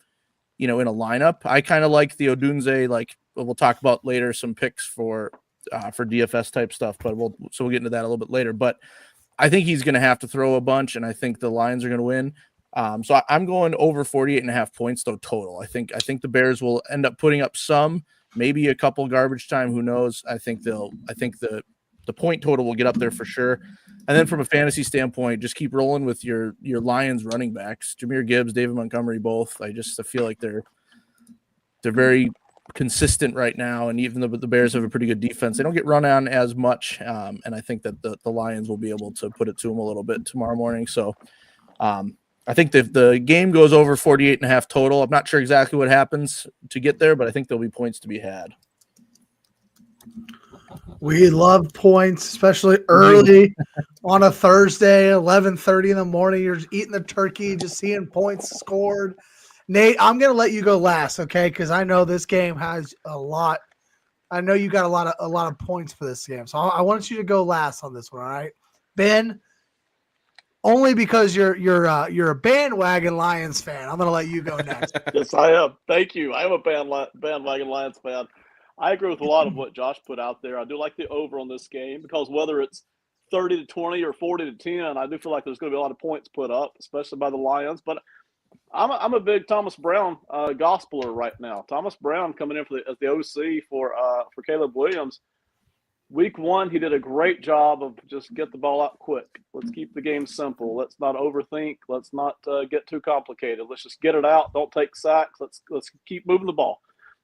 lineup. I kind of like the Odunze, we'll talk about later, some picks for DFS type stuff, but we'll get into that a little bit later. But I think he's going to have to throw a bunch, and I think the Lions are going to win. So I'm going over 48.5 points though total. I think the Bears will end up putting up some, maybe a couple garbage time. Who knows? I think the point total will get up there for sure. And then from a fantasy standpoint, just keep rolling with your Lions running backs, Jahmyr Gibbs, David Montgomery, both. I feel like they're very consistent right now, and even though the Bears have a pretty good defense, they don't get run on as much, and I think that the Lions will be able to put it to them a little bit tomorrow morning. So I think the game goes over 48.5 total. I'm not sure exactly what happens to get there, but I think there'll be points to be had. We love points, especially early on a Thursday, 11:30 in the morning. You're just eating the turkey, just seeing points scored. Nate, I'm going to let you go last, okay? Because I know this game has a lot. I know you got a lot of points for this game, so I want you to go last on this one. All right, Ben. Only because you're a bandwagon Lions fan. I'm going to let you go next. Yes, I am. Thank you. I am a bandwagon Lions fan. I agree with a lot of what Josh put out there. I do like the over on this game because whether it's 30-20 or 40-10, I do feel like there's going to be a lot of points put up, especially by the Lions. But I'm a big Thomas Brown gospeler right now. Thomas Brown coming in as the OC for Caleb Williams. Week 1, he did a great job of just get the ball out quick. Let's keep the game simple. Let's not overthink. Let's not get too complicated. Let's just get it out. Don't take sacks. Let's keep moving the ball.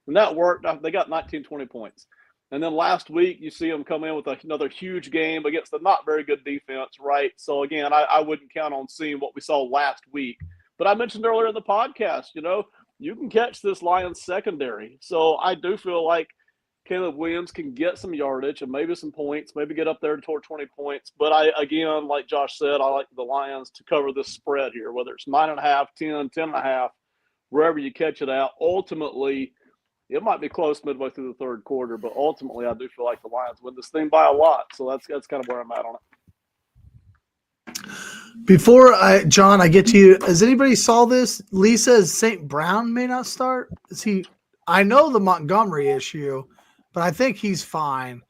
And that worked. They got 19, 20 points. And then last week, you see them come in with another huge game against a not very good defense, right? So, again, I wouldn't count on seeing what we saw last week. But I mentioned earlier in the podcast, you can catch this Lions secondary. So I do feel like Caleb Williams can get some yardage and maybe some points, maybe get up there toward 20 points. But again, like Josh said, I like the Lions to cover this spread here, whether it's 9.5, 10, 10.5, wherever you catch it out. Ultimately, it might be close midway through the third quarter, but ultimately I do feel like the Lions win this thing by a lot. So that's kind of where I'm at on it. Before John, I get to you. Has anybody saw this? Lee says St. Brown may not start. I know the Montgomery issue, but I think he's fine.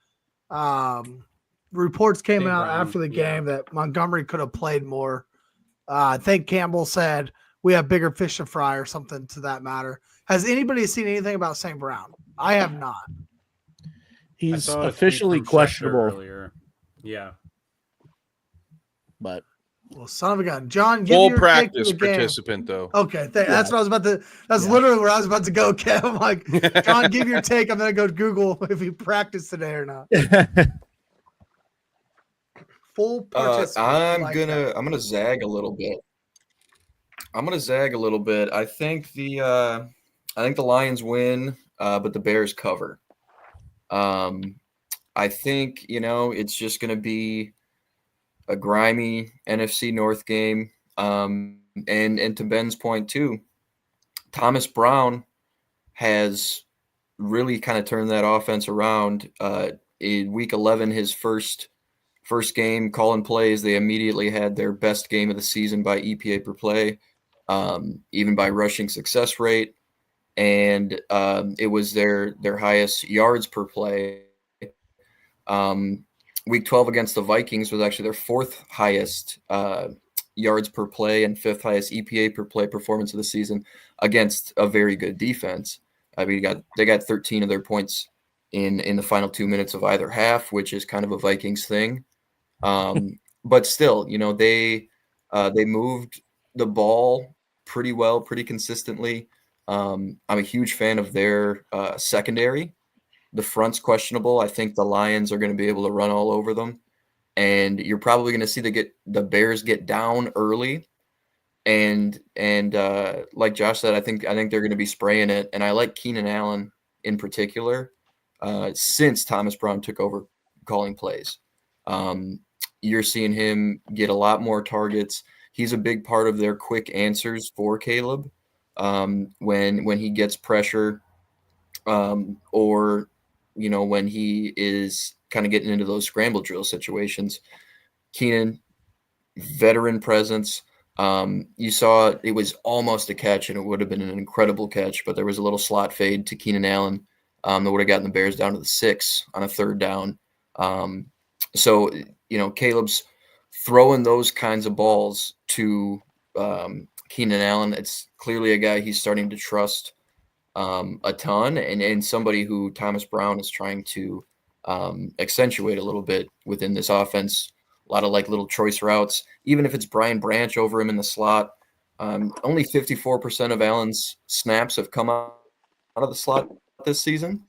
Reports came St. out Brown, after the game that Montgomery could have played more. I think Campbell said we have bigger fish to fry or something to that matter. Has anybody seen anything about St. Brown? I have not. He's officially questionable earlier. Yeah. But son of a gun. John, give full your practice take to the game. participant, though. Okay, that's what I was about to. That's literally where I was about to go, Kev. I'm like, John, give your take. I'm gonna go Google if he practiced today or not. Full participant. I'm gonna zag a little bit. I think the Lions win, but the Bears cover. I think it's just gonna be a grimy NFC North game. And to Ben's point too, Thomas Brown has really kind of turned that offense around. In week 11, his first game, calling plays, they immediately had their best game of the season by EPA per play, even by rushing success rate. and it was their highest yards per play. Week 12 against the Vikings was actually their fourth highest yards per play and fifth highest EPA per play performance of the season against a very good defense. I mean, they got 13 of their points in the final 2 minutes of either half, which is kind of a Vikings thing. But still, they moved the ball pretty well, pretty consistently. I'm a huge fan of their secondary. The front's questionable. I think the Lions are going to be able to run all over them, and you're probably going to see the Bears get down early. And like Josh said, I think they're going to be spraying it. And I like Keenan Allen in particular since Thomas Brown took over calling plays. You're seeing him get a lot more targets. He's a big part of their quick answers for Caleb when he gets pressure or when he is kind of getting into those scramble drill situations. Keenan, veteran presence. You saw it was almost a catch, and it would have been an incredible catch, but there was a little slot fade to Keenan Allen that would have gotten the Bears down to the 6 on a third down. So Caleb's throwing those kinds of balls to Keenan Allen. It's clearly a guy he's starting to trust a ton, and somebody who Thomas Brown is trying to accentuate a little bit within this offense. A lot of little choice routes, even if it's Brian Branch over him in the slot. Only 54% of Allen's snaps have come out of the slot this season.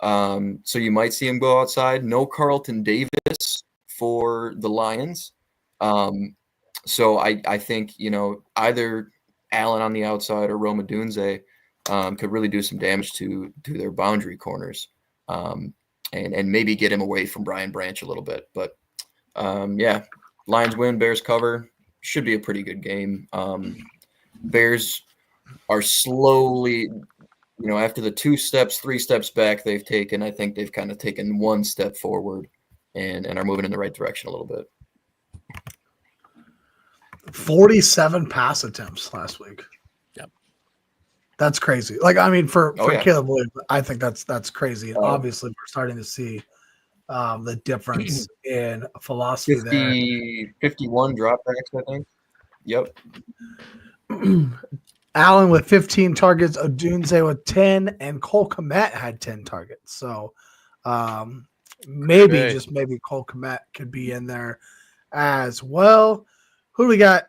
So you might see him go outside. No Carlton Davis for the Lions. So I think, either Allen on the outside or Roma Dunze could really do some damage to their boundary corners and maybe get him away from Brian Branch a little bit. But Lions win, Bears cover. Should be a pretty good game. Bears are slowly, after the 2 steps, 3 steps back they've taken, I think they've kind of taken 1 step forward and are moving in the right direction a little bit. 47 pass attempts last week. Yep. That's crazy. For Caleb Williams, I think that's crazy. And obviously we're starting to see the difference in philosophy 51 dropbacks, I think. Yep. Allen with 15 targets, Odunze with 10, and Cole Kmet had 10 targets. So maybe Cole Kmet could be in there as well. Who do we got?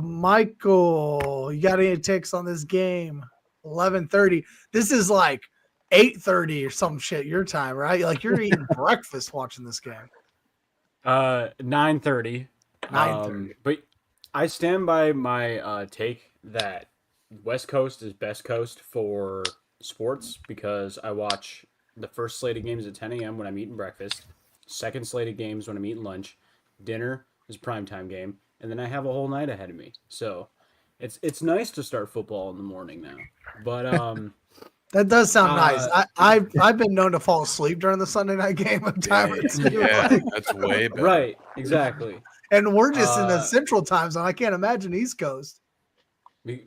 Michael, you got any takes on this game? 11:30. This is 8:30 or some shit your time, right? You're eating breakfast watching this game. 9:30. 9:30. But I stand by my take that West Coast is best coast for sports because I watch the first slate of games at 10 a.m. when I'm eating breakfast, second slate of games when I'm eating lunch, dinner is primetime game, and then I have a whole night ahead of me. So it's nice to start football in the morning now. But that does sound nice. I've been known to fall asleep during the Sunday night game a time or two. Yeah, that's way better. Right, exactly. And we're just in the Central Time Zone. I can't imagine East Coast.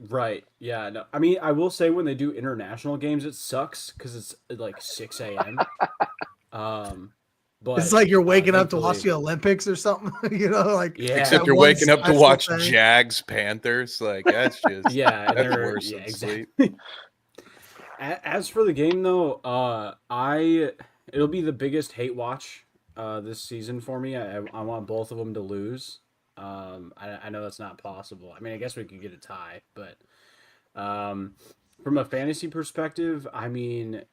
Right. Yeah. No. I mean, I will say when they do international games, it sucks because it's 6 a.m. But it's like you're waking up to watch the Olympics or something. Except you're waking up to watch Jags Panthers. That's just that's worse than exactly. sleep. As for the game, though, it'll be the biggest hate watch this season for me. I want both of them to lose. I know that's not possible. I mean, I guess we could get a tie, but from a fantasy perspective, I mean,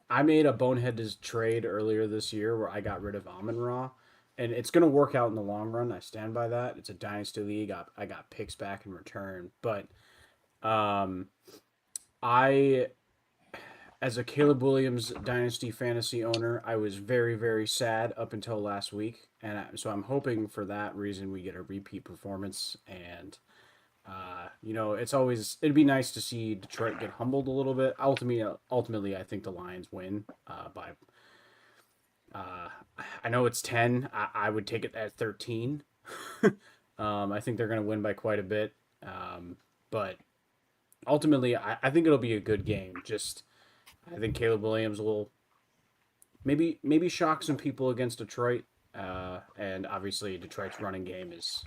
I made a boneheaded trade earlier this year where I got rid of Amon-Ra, and it's going to work out in the long run. I stand by that. It's a dynasty league. I got picks back in return, but as a Caleb Williams dynasty fantasy owner, I was very, very sad up until last week, and so I'm hoping for that reason we get a repeat performance. And it'd be nice to see Detroit get humbled a little bit. Ultimately, I think the Lions win by. I know it's 10. I would take it at 13. I think they're going to win by quite a bit, but ultimately, I think it'll be a good game. Just I think Caleb Williams will maybe shock some people against Detroit. And obviously Detroit's running game is.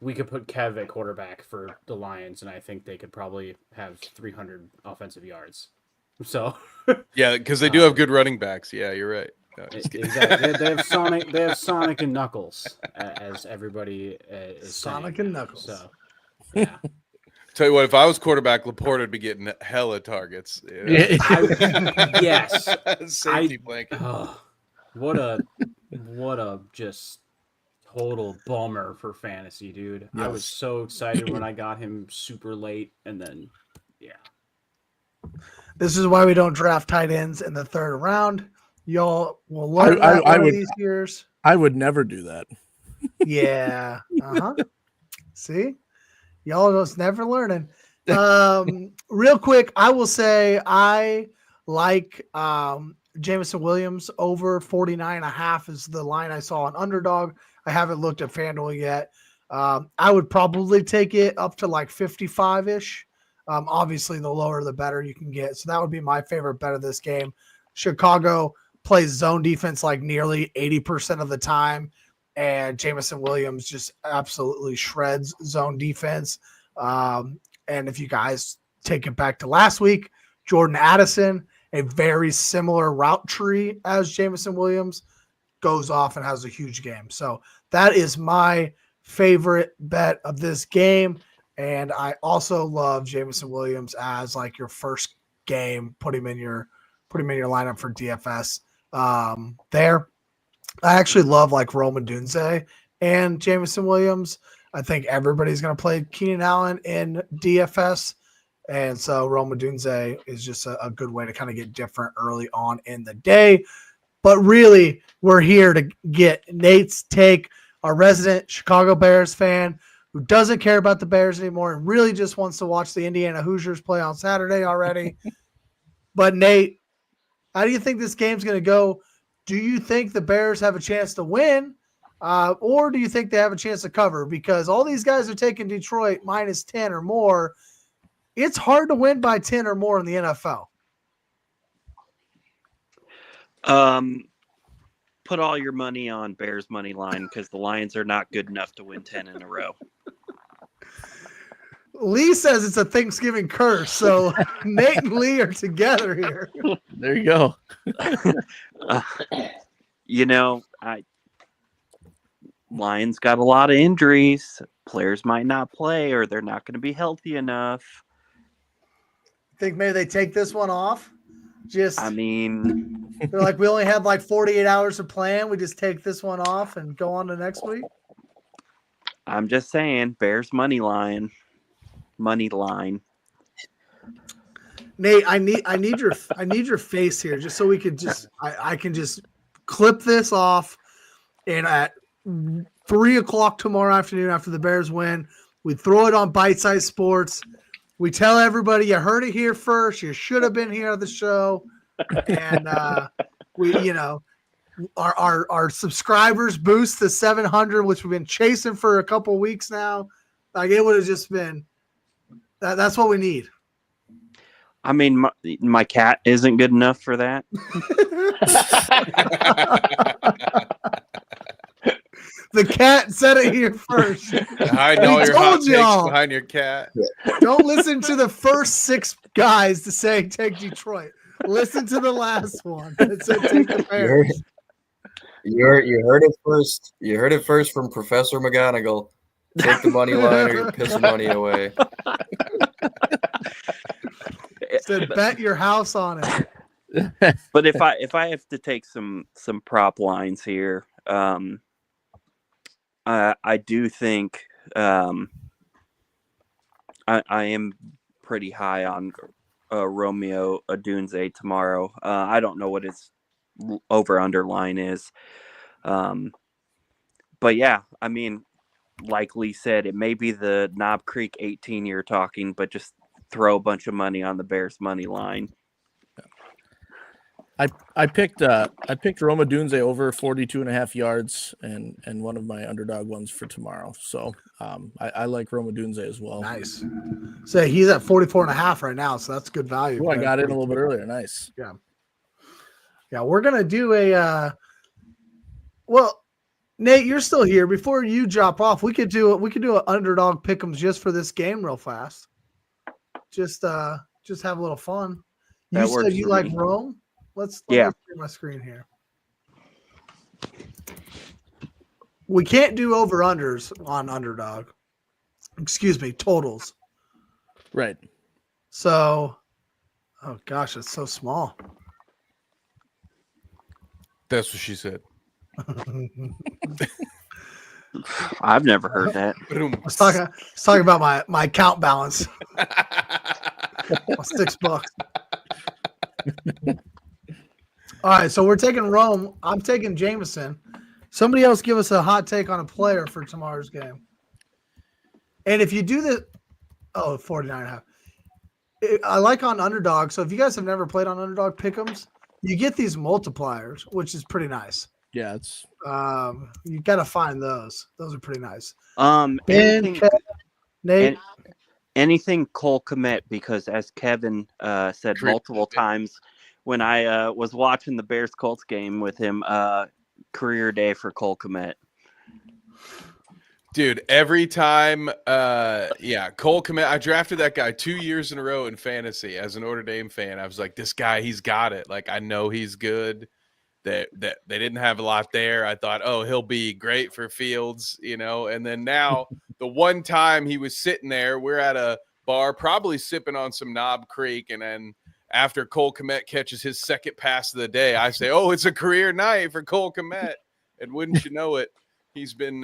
We could put Kev at quarterback for the Lions, and I think they could probably have 300 offensive yards. So Yeah, because they do have good running backs. Yeah, you're right. No, exactly, they have Sonic. They have Sonic and Knuckles, as everybody is Sonic saying. and Knuckles. So yeah. Tell you what, if I was quarterback, Laporte would be getting hella targets. Yeah. Yes. Safety blanket. Oh, what a just total bummer for fantasy, dude. I was so excited when I got him super late, and then yeah. This is why we don't draft tight ends in the third round. Y'all will learn that one of these years. I would never do that. Yeah. See? Y'all just never learning. Real quick, I will say I like Jameson Williams over 49.5 is the line I saw on Underdog. I haven't looked at FanDuel yet. I would probably take it up to like 55-ish. Obviously, the lower the better you can get. So that would be my favorite bet of this game. Chicago plays zone defense like nearly 80% of the time, and Jameson Williams just absolutely shreds zone defense. And if you guys take it back to last week, Jordan Addison, a very similar route tree as Jameson Williams, goes off and has a huge game. So that is my favorite bet of this game. And I also love Jameson Williams as like your first game. Put him in your lineup for DFS. There, I actually love like Rome Odunze and Jameson Williams. I think everybody's going to play Keenan Allen in DFS. And so Rome Odunze is just a good way to kind of get different early on in the day. But really, we're here to get Nate's take, our resident Chicago Bears fan who doesn't care about the Bears anymore and really just wants to watch the Indiana Hoosiers play on Saturday already. But Nate, how do you think this game's going to go? Do you think the Bears have a chance to win? Or do you think they have a chance to cover? Because all these guys are taking Detroit minus 10 or more. It's hard to win by 10 or more in the NFL. Put all your money on Bears money line because the Lions are not good enough to win 10 in a row. Lee says it's a Thanksgiving curse, so Nate and Lee are together here. There you go. Lions got a lot of injuries. Players might not play or they're not going to be healthy enough. Think maybe they take this one off? They're like, we only had like 48 hours to plan. We just take this one off and go on to next week. I'm just saying, Bears money line. Nate, I need your face here just so we could just I can just clip this off, and at 3:00 tomorrow afternoon after the Bears win, we throw it on Bite Size Sports. We tell everybody you heard it here first. You should have been here at the show, and our subscribers boost to 700, which we've been chasing for a couple weeks now. Like it would have just been. That's what we need. I mean, my cat isn't good enough for that. The cat said it here first. I know your hot takes behind your cat. Don't listen to the first 6 guys to say take Detroit. Listen to the last one that said take the Bears. You heard it first. You heard it first from Professor McGonagall. Take the money line or you're pissing money away. Said bet your house on it. But if I have to take some prop lines here, I do think I am pretty high on Romeo Odunze tomorrow. I don't know what his over-under line is. But yeah, I mean, like Lee said, it may be the Knob Creek 18 you're talking, but just throw a bunch of money on the Bears money line. I picked Roma Dunze over 42.5 yards and one of my underdog ones for tomorrow. So I like Roma Dunze as well. Nice. So he's at 44.5 right now, so that's good value. Oh, I got in a little bit earlier. Nice. Yeah, we're gonna do a well, Nate, you're still here. Before you drop off, we could do an underdog pick'ems just for this game real fast. Just have a little fun. You That said works you for like me. Rome? Let me Yeah. share my screen here. We can't do over-unders on underdog. Excuse me, totals. Right. So, oh gosh, it's so small. That's what she said. I've never heard that. Let's talk about my account balance. $6. All right, so we're taking Rome. I'm taking Jameson. Somebody else give us a hot take on a player for tomorrow's game. And if you do the 49.5. I like on underdog. So if you guys have never played on underdog pick'ems, you get these multipliers, which is pretty nice. Yeah, it's you got to find those. Those are pretty nice. Anything, Nate, anything Cole Kmet, because as Kevin said multiple times when I was watching the Bears Colts game with him, career day for Cole Kmet. Dude, every time, Cole Kmet, I drafted that guy 2 years in a row in fantasy as a Notre Dame fan. I was like, this guy, he's got it. Like, I know he's good. That they didn't have a lot there. I thought, oh, he'll be great for Fields, and then now the one time he was sitting there, we're at a bar, probably sipping on some Knob Creek, and then after Cole Kmet catches his second pass of the day, I say, oh, it's a career night for Cole Kmet. And wouldn't you know it, he's been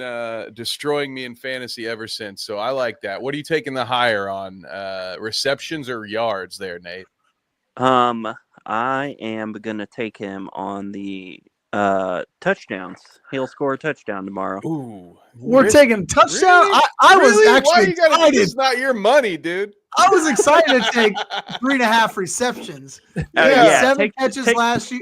destroying me in fantasy ever since. So I like that. What are you taking the higher on, receptions or yards there, Nate? I am going to take him on the touchdowns. He'll score a touchdown tomorrow. Ooh, we're taking touchdown. Really? I was actually excited. It's not your money, dude. I was excited to take 3.5 receptions. Yeah, 7 catches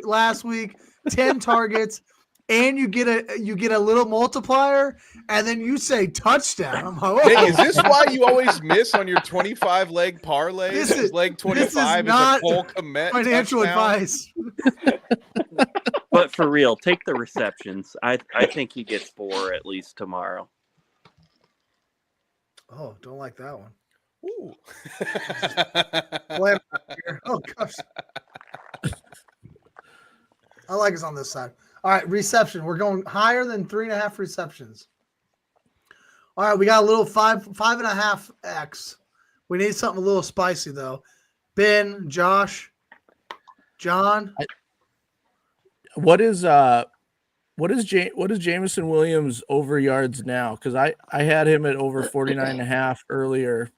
last week, 10 targets, and you get a little multiplier, and then you say touchdown. I'm like, Hey, is this why you always miss on your 25 leg parlays? This is- leg 25 this is is not a Cole Kmet financial touchdown? advice. But for real, take the receptions. I think he gets 4 at least tomorrow. Oh, don't like that one. Ooh. Oh gosh. I like us on this side. All right, reception. We're going higher than 3.5 receptions. All right, we got a little 5.5x. We need something a little spicy though. Ben, Josh, John. what is Jameson Williams over yards now? Because I had him at over 49.5 earlier.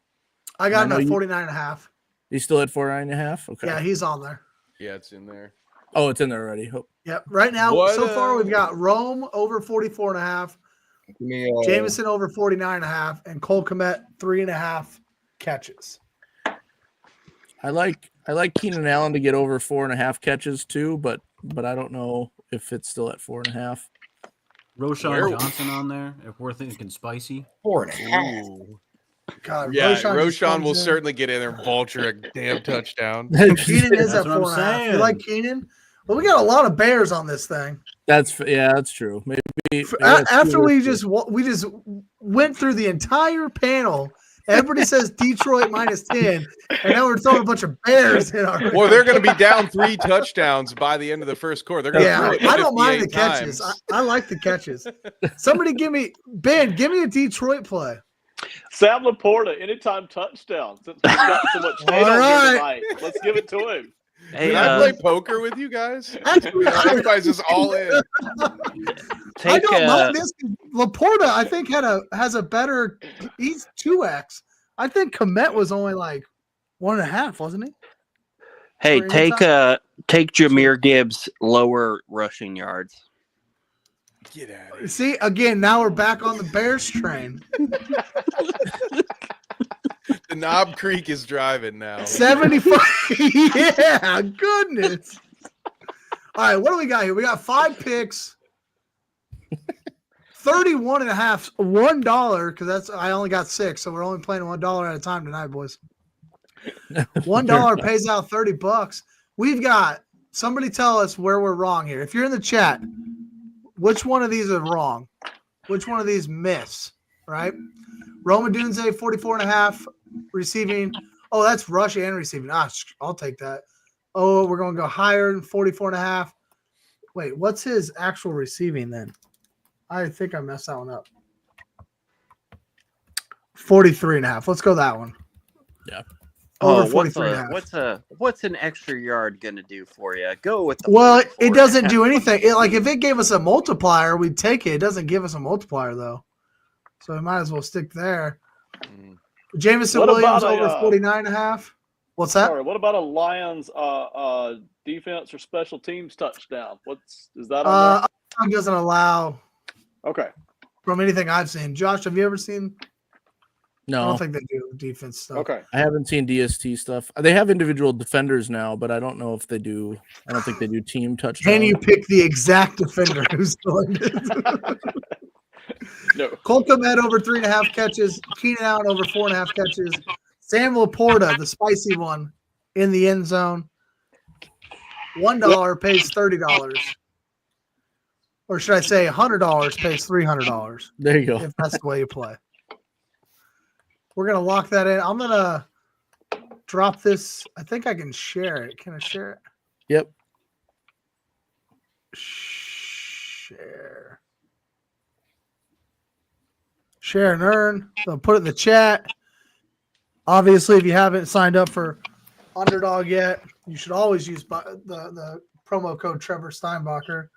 I got him at 49.5. He's still at 49.5. Okay. Yeah, he's on there. Yeah, it's in there. Oh, it's in there already. Oh. Yep. Right now, What, so far we've got Rome over 44.5, Jameson over 49.5, and Cole Kmet 3.5 catches. I like Keenan Allen to get over 4.5 catches too, but I don't know if it's still at 4.5. Roshan Johnson on there, if we're thinking spicy. 4.5. Ooh. God, Yeah, just Roshan will comes in. certainly get in there and vulture a damn touchdown. Keenan is at That's what I'm 4.5. You saying. like Keenan? Well, we got a lot of Bears on this thing. That's true. Maybe After we just went through the entire panel, everybody says Detroit -10, and now we're throwing a bunch of Bears in our. Well, they're going to be down 3 touchdowns by the end of the first quarter. They're going to throw it I don't mind the 58 catches. times. I like the catches. Somebody give me a Detroit play. Sam Laporta, anytime touchdown. Since we've got so much hate All on right. here tonight, let's give it to him. Hey, Can I play poker with you guys? Everybody's just all in. I don't mind this. Laporta, I think has a better. He's 2x. I think Kmet was only like 1.5, wasn't he? Hey, For take Jahmyr Gibbs lower rushing yards. Get out of here. See, again, now we're back on the Bears train. The Knob Creek is driving now. 75. Yeah, goodness. All right, what do we got here? We got 5 picks. 31.5, $1 because I only got 6, so we're only playing $1 at a time tonight, boys. $1 pays out $30. We've got somebody tell us where we're wrong here. If you're in the chat, which one of these are wrong? Which one of these miss? Right? Roma Dunze 44.5 receiving. Oh, that's rush and receiving. I'll take that. Oh, we're going to go higher than 44.5. Wait, what's his actual receiving then? I think I messed that one up. 43.5. Let's go that one. Yeah. Over 43.5. What's an extra yard gonna do for you? Go with the. Well, it doesn't do anything. If it gave us a multiplier, we'd take it. It doesn't give us a multiplier though, so we might as well stick there. Jameson Williams over 49.5. What's that? Sorry, what about a Lions defense or special teams touchdown? Is that on there? It doesn't allow. Okay. From anything I've seen, Josh, have you ever seen? No, I don't think they do defense stuff. Okay. I haven't seen DST stuff. They have individual defenders now, but I don't know if they do. I don't think they do team touchdown. Can you pick the exact defender who's doing it? No. Cole Kmet over 3.5 catches. Keenan Allen over 4.5 catches. Sam Laporta, the spicy one, in the end zone. $1 pays $30. Or should I say $100 pays $300? There you go. If that's the way you play. We're going to lock that in. I'm going to drop this. I think I can share it. Can I share it? Yep. Share and earn. So put it in the chat. Obviously, if you haven't signed up for Underdog yet, you should always use the promo code Trevor Steinbacher,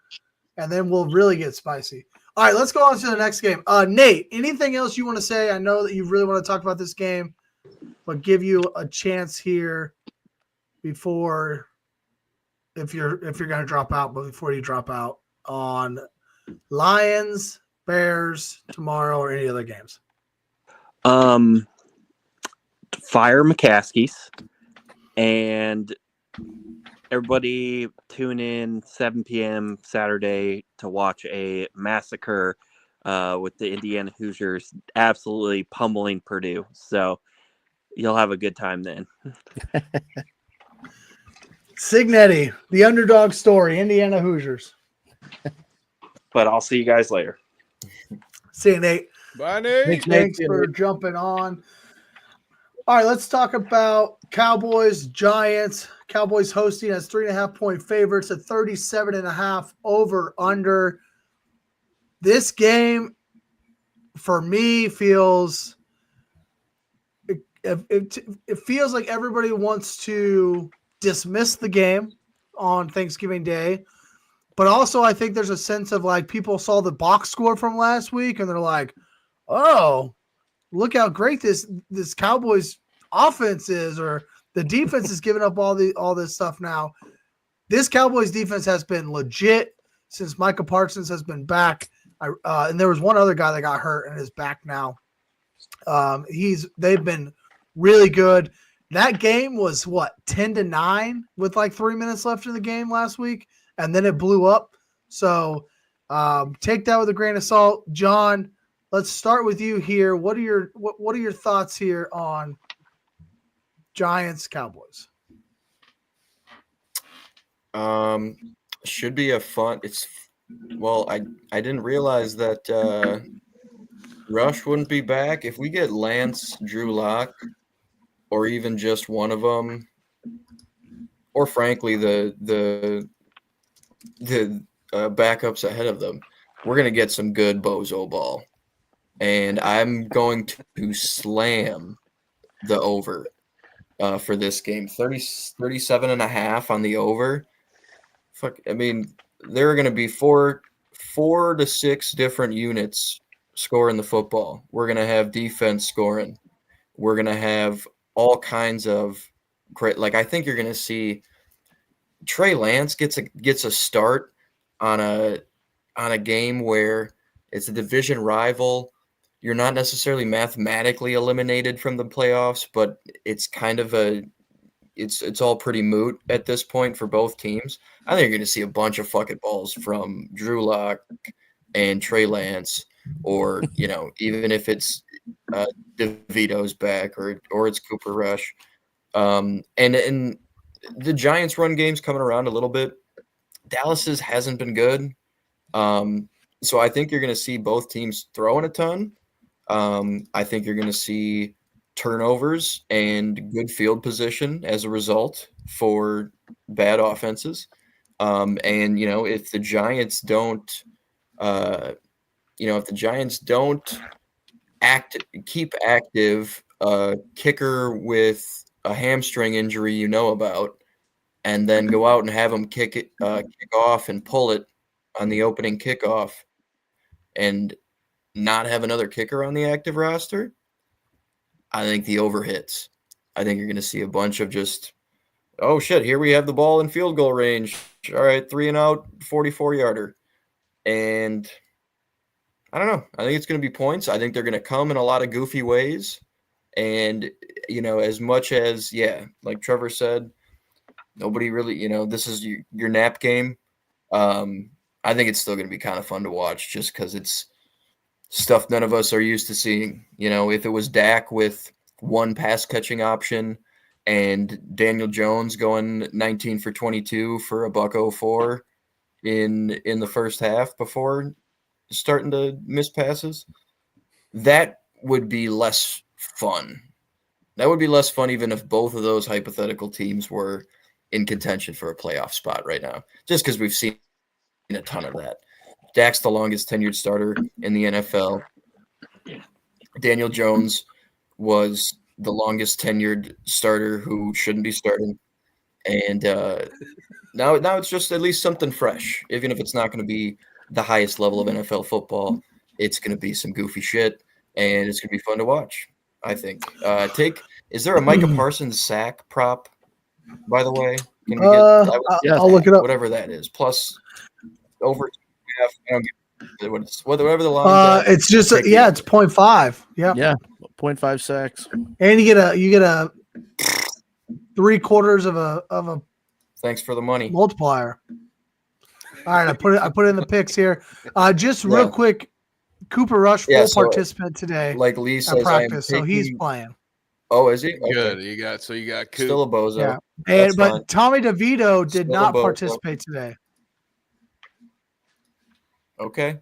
and then we'll really get spicy. All right, let's go on to the next game. Nate, anything else you want to say? I know that you really want to talk about this game, but give you a chance here before, if you're going to drop out, but before you drop out on Lions, Bears tomorrow, or any other games. Fire McCaskies, and everybody tune in 7 p.m. Saturday to watch a massacre with the Indiana Hoosiers absolutely pummeling Purdue. So you'll have a good time then. Signetti, the underdog story, Indiana Hoosiers. But I'll see you guys later. See you, Nate. Bye, Nate. Thanks for jumping on. All right, let's talk about Cowboys, Giants. Cowboys hosting as 3.5-point favorites at 37.5 over under. This game, for me, feels it feels like everybody wants to dismiss the game on Thanksgiving Day. But also, I think there's a sense of like people saw the box score from last week and they're like, oh, look how great this Cowboys offense is, or the defense is giving up all this stuff now. This Cowboys defense has been legit since Micah Parsons has been back. And there was one other guy that got hurt and is back now. They've been really good. That game was 10-9 with like 3 minutes left in the game last week, and then it blew up. So take that with a grain of salt. John, let's start with you here. What are your thoughts here on Giants Cowboys? Should be a fun. I didn't realize that Rush wouldn't be back. If we get Lance, Drew Lock, or even just one of them, or frankly the backups ahead of them, we're gonna get some good bozo ball, and I'm going to slam the over for this game. 37.5 on the over. There are going to be four to six different units scoring the football. We're going to have defense scoring. We're going to have all kinds of great. Like, I think you're going to see Trey Lance gets a start on a game where it's a division rival. You're not necessarily mathematically eliminated from the playoffs, but it's kind of it's all pretty moot at this point for both teams. I think you're going to see a bunch of fucking balls from Drew Lock and Trey Lance, or even if it's DeVito's back or it's Cooper Rush, and the Giants' run game's coming around a little bit. Dallas's hasn't been good, so I think you're going to see both teams throwing a ton. I think you're going to see turnovers and good field position as a result for bad offenses. And if the Giants don't, keep active kicker with a hamstring injury about, and then go out and have them kick off and pull it on the opening kickoff, and not have another kicker on the active roster, I think the over hits. I think you're going to see a bunch of just, oh shit, here we have the ball in field goal range. All right, 3 and out, 44-yarder. And I don't know. I think it's going to be points. I think they're going to come in a lot of goofy ways. And, as much as, like Trevor said, nobody really, this is your nap game. I think it's still going to be kind of fun to watch just because it's stuff none of us are used to seeing. If it was Dak with one pass catching option and Daniel Jones going 19 for 22 for $104 in the first half before starting to miss passes, that would be less fun. That would be less fun even if both of those hypothetical teams were in contention for a playoff spot right now, just because we've seen a ton of that. Dak's the longest tenured starter in the NFL. Daniel Jones was the longest tenured starter who shouldn't be starting. And now it's just at least something fresh. Even if it's not going to be the highest level of NFL football, it's going to be some goofy shit, and it's going to be fun to watch, I think. Is there a Micah Parsons sack prop, by the way? Can we I'll look it up. Whatever that is. Plus, over half. I don't get whatever the line. It's just it's 0.5. Yeah. Yeah. 0.5 sacks. And you get a 3/4 of a thanks for the money multiplier. All right, I put it in the picks here. Just real quick, Cooper Rush full participant today. Like Lee says, practice, so he's playing. Oh, is he? Okay. Good. You got Coop. Still a bozo. Yeah. But Tommy DeVito did not participate today. Okay.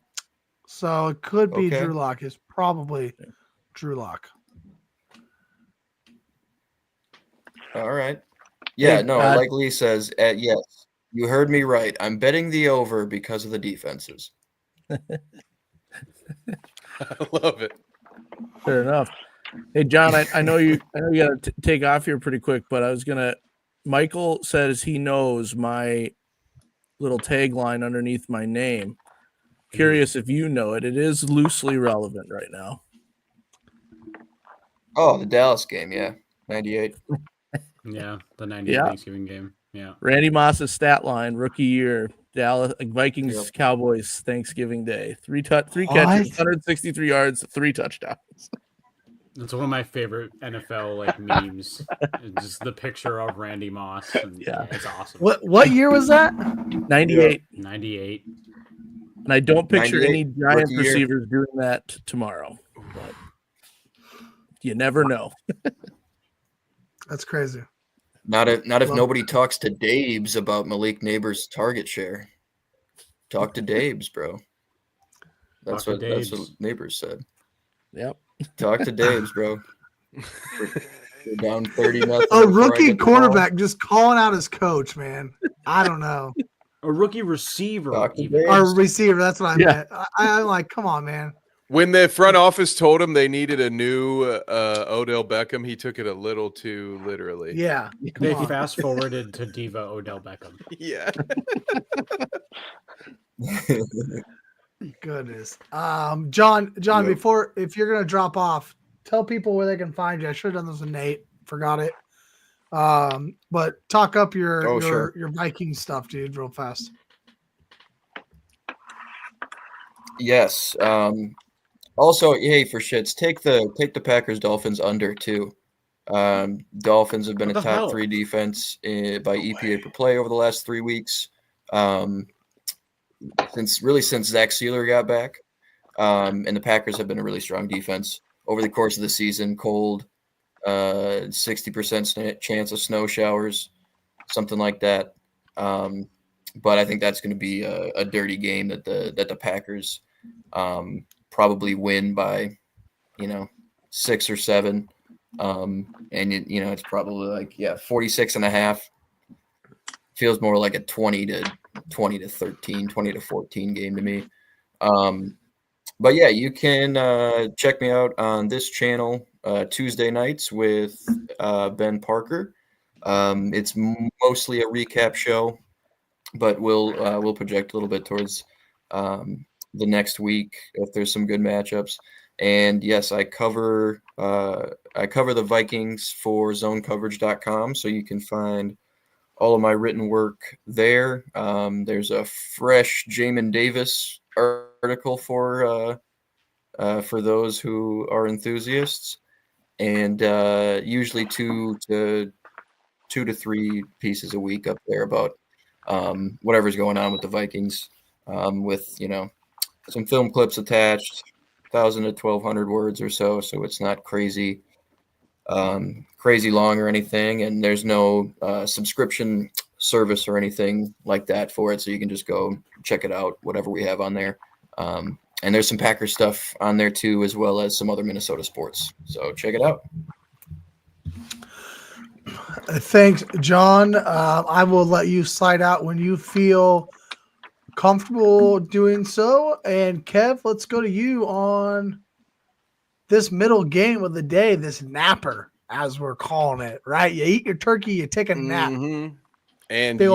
So it could be Drew Lock. It's probably Drew Lock. All right. Yeah, like Lee says, yes, you heard me right. I'm betting the over because of the defenses. I love it. Fair enough. Hey, John, I know you got to take off here pretty quick, but Michael says he knows my little tagline underneath my name. Curious if you know it. It is loosely relevant right now. Oh, the Dallas game, 98. Yeah, the 98 Thanksgiving game. Yeah. Randy Moss's stat line, rookie year, Dallas Vikings Cowboys Thanksgiving Day. 3 catches, 163 yards, 3 touchdowns. It's one of my favorite NFL memes. It's just the picture of Randy Moss. And, it's awesome. What year was that? 98. 98. And I don't picture any Giants receivers doing that tomorrow. But you never know. That's crazy. Not if nobody talks to Dabes about Malik Neighbors' target share. Talk to Dabes, bro. That's what Neighbors said. Yep. Talk to Dabes, bro. We're down 30-0. A rookie quarterback just calling out his coach, man. I don't know. A rookie receiver. Or receiver, that's what I meant. I'm like, come on, man. When the front office told him they needed a new Odell Beckham, he took it a little too literally. Yeah. They fast forwarded to Diva Odell Beckham. Yeah. Goodness. John, before, if you're going to drop off, tell people where they can find you. I should have done this with Nate. Forgot it. But talk up your Viking stuff, dude, real fast. Yes. Also, hey, for shits, take the Packers Dolphins under too. Dolphins have been a top 3 defense by EPA per play over the last 3 weeks. since Zach Sealer got back. And the Packers have been a really strong defense over the course of the season. Cold, 60% chance of snow showers, something like that. But I think that's going to be a dirty game that the Packers probably win by, 6 or 7. And it's probably like 46.5. Feels more like a 20 to 13, 20 to 14 game to me. But yeah, you can check me out on this channel Tuesday nights with Ben Parker. It's mostly a recap show, but we'll project a little bit towards the next week if there's some good matchups. And yes, I cover the Vikings for zonecoverage.com, so you can find all of my written work there. There's a fresh Jamin Davis article for those who are enthusiasts, and usually 2 to 3 pieces a week up there about whatever's going on with the Vikings, with some film clips attached, 1,000 to 1,200 words or so it's not crazy long or anything, and there's no subscription service or anything like that for it, so you can just go check it out, whatever we have on there. And there's some Packer stuff on there too, as well as some other Minnesota sports, so check it out. Thanks, John. I will let you slide out when you feel comfortable doing so. And Kev, let's go to you on this middle game of the day, this napper, as we're calling it, right? You eat your turkey, you take a nap. Mm-hmm. And Big you